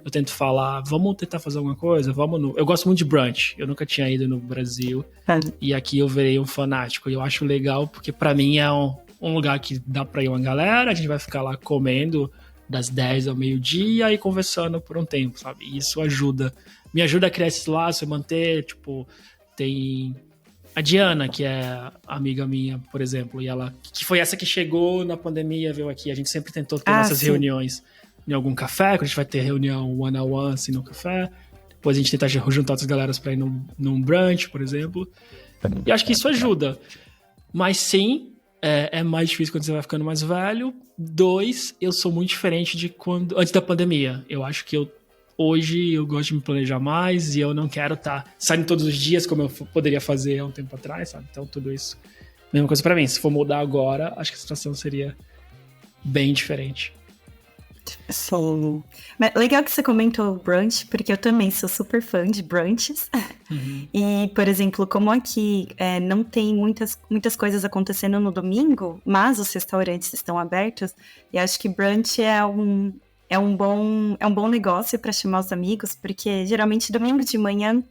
Eu tento falar, vamos tentar fazer alguma coisa? Eu gosto muito de brunch. Eu nunca tinha ido no Brasil. E aqui eu virei um fanático. E eu acho legal, porque pra mim é um lugar que dá pra ir uma galera. A gente vai ficar lá comendo das 10 ao meio-dia e conversando por um tempo, sabe? E isso me ajuda a criar esse laço e manter, tipo... Tem a Diana, que é amiga minha, por exemplo, e ela, que foi essa que chegou na pandemia, veio aqui. A gente sempre tentou ter nossas reuniões em algum café, quando a gente vai ter reunião one-on-one, assim, no café. Depois a gente tenta juntar outras galeras pra ir num brunch, por exemplo. E acho que isso ajuda. Mas sim, é mais difícil quando você vai ficando mais velho. 2, eu sou muito diferente de antes da pandemia. Eu acho que hoje eu gosto de me planejar mais e eu não quero estar saindo todos os dias como eu poderia fazer há um tempo atrás, sabe? Então tudo isso, mesma coisa pra mim. Se for mudar agora, acho que a situação seria bem diferente. Sim. Mas legal que você comentou brunch, porque eu também sou super fã de brunches. E, por exemplo, como aqui não tem muitas coisas acontecendo no domingo, mas os restaurantes estão abertos, e acho que brunch é é um bom negócio para chamar os amigos, porque geralmente domingo de manhã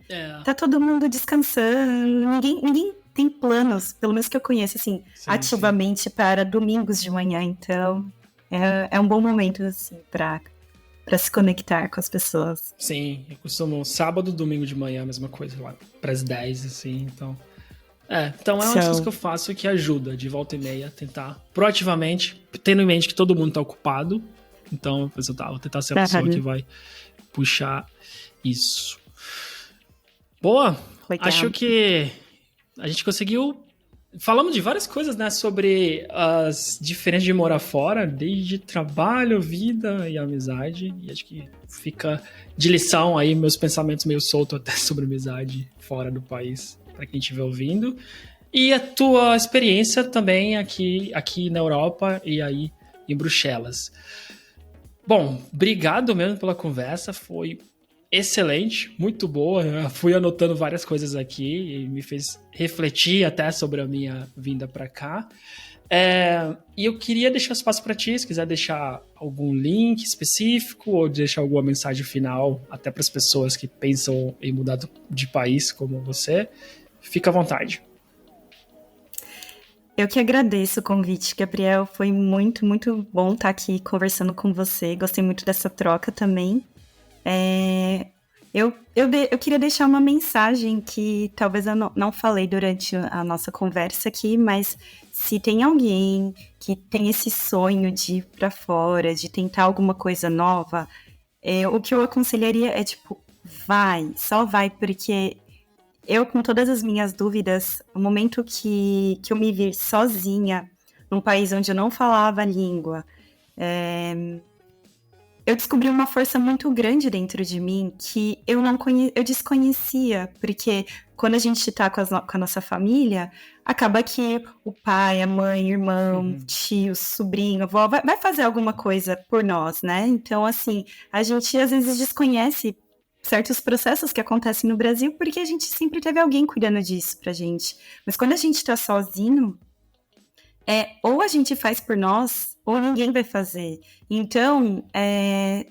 tá todo mundo descansando, ninguém tem planos, pelo menos que eu conheço, assim, ativamente para domingos de manhã, então é um bom momento, assim, para se conectar com as pessoas. Sim, eu costumo sábado, domingo de manhã, a mesma coisa, lá pras 10, assim, então... Então é uma das coisas que eu faço que ajuda, de volta e meia, tentar proativamente, tendo em mente que todo mundo tá ocupado, então vou tentar ser a pessoa que vai puxar isso. Boa! Legal. Acho que a gente conseguiu... Falamos de várias coisas, né? Sobre as diferenças de morar fora, desde trabalho, vida e amizade. E acho que fica de lição aí meus pensamentos meio soltos até sobre amizade fora do país, para quem estiver ouvindo. E a tua experiência também aqui na Europa e aí em Bruxelas. Bom, obrigado mesmo pela conversa, foi excelente, muito boa. Eu fui anotando várias coisas aqui e me fez refletir até sobre a minha vinda para cá. E eu queria deixar espaço para ti, se quiser deixar algum link específico ou deixar alguma mensagem final até para as pessoas que pensam em mudar de país como você, fica à vontade. Eu que agradeço o convite, Gabriel. Foi muito, muito bom estar aqui conversando com você. Gostei muito dessa troca também. Eu queria deixar uma mensagem que talvez eu não falei durante a nossa conversa aqui, mas se tem alguém que tem esse sonho de ir para fora, de tentar alguma coisa nova, o que eu aconselharia é, só vai, porque eu, com todas as minhas dúvidas, o momento que eu me vi sozinha num país onde eu não falava a língua, eu descobri uma força muito grande dentro de mim que eu desconhecia, porque quando a gente tá com a nossa família, acaba que o pai, a mãe, irmão, tio, sobrinho, avó, vai fazer alguma coisa por nós, né? Então, assim, a gente às vezes desconhece certos processos que acontecem no Brasil, porque a gente sempre teve alguém cuidando disso pra gente. Mas quando a gente tá sozinho, ou a gente faz por nós, ou ninguém vai fazer. Então,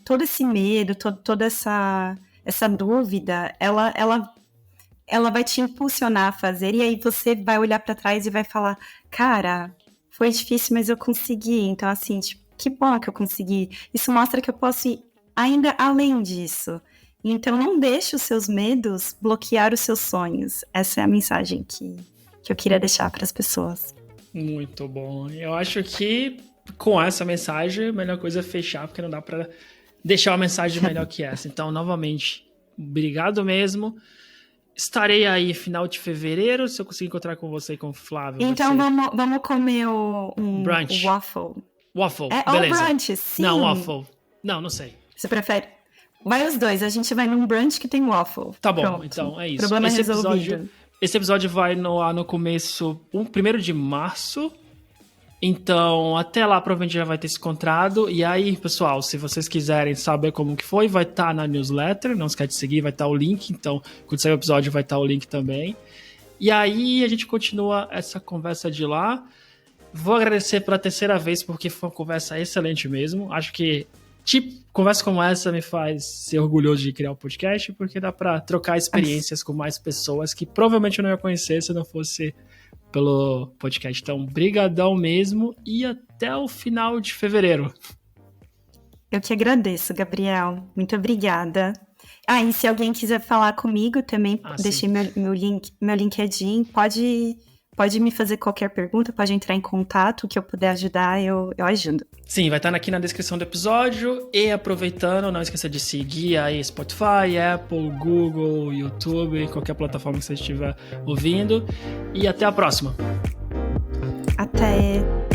todo esse medo, toda essa dúvida, ela vai te impulsionar a fazer, e aí você vai olhar pra trás e vai falar, cara, foi difícil, mas eu consegui. Então, assim, que bom que eu consegui. Isso mostra que eu posso ir ainda além disso. Então, não deixe os seus medos bloquear os seus sonhos. Essa é a mensagem que eu queria deixar para as pessoas. Muito bom. Eu acho que com essa mensagem, a melhor coisa é fechar, porque não dá para deixar uma mensagem melhor que essa. Então, novamente, obrigado mesmo. Estarei aí final de fevereiro, se eu conseguir encontrar com você e com o Flávio. Então, vamos comer um brunch. Waffle. Waffle, beleza. Ou brunch, sim. Não, waffle. Não sei. Você prefere? Vai os dois, a gente vai num brunch que tem waffle. Tá bom, pronto. Então é isso. Problema resolvido. Esse episódio vai no começo, 1º de março. Então, até lá provavelmente já vai ter se encontrado. E aí, pessoal, se vocês quiserem saber como que foi, vai estar na newsletter. Não esquece de seguir, vai estar o link. Então, quando sair o episódio, vai estar o link também. E aí, a gente continua essa conversa de lá. Vou agradecer pela terceira vez, porque foi uma conversa excelente mesmo. Acho que conversa como essa me faz ser orgulhoso de criar um podcast, porque dá pra trocar experiências com mais pessoas que provavelmente eu não ia conhecer se não fosse pelo podcast. Então, brigadão mesmo e até o final de fevereiro. Eu que agradeço, Gabriel. Muito obrigada. E se alguém quiser falar comigo também, deixei meu LinkedIn, pode me fazer qualquer pergunta, pode entrar em contato, que eu puder ajudar, eu ajudo. Sim, vai estar aqui na descrição do episódio. E aproveitando, não esqueça de seguir aí Spotify, Apple, Google, YouTube, qualquer plataforma que você estiver ouvindo. E até a próxima. Até!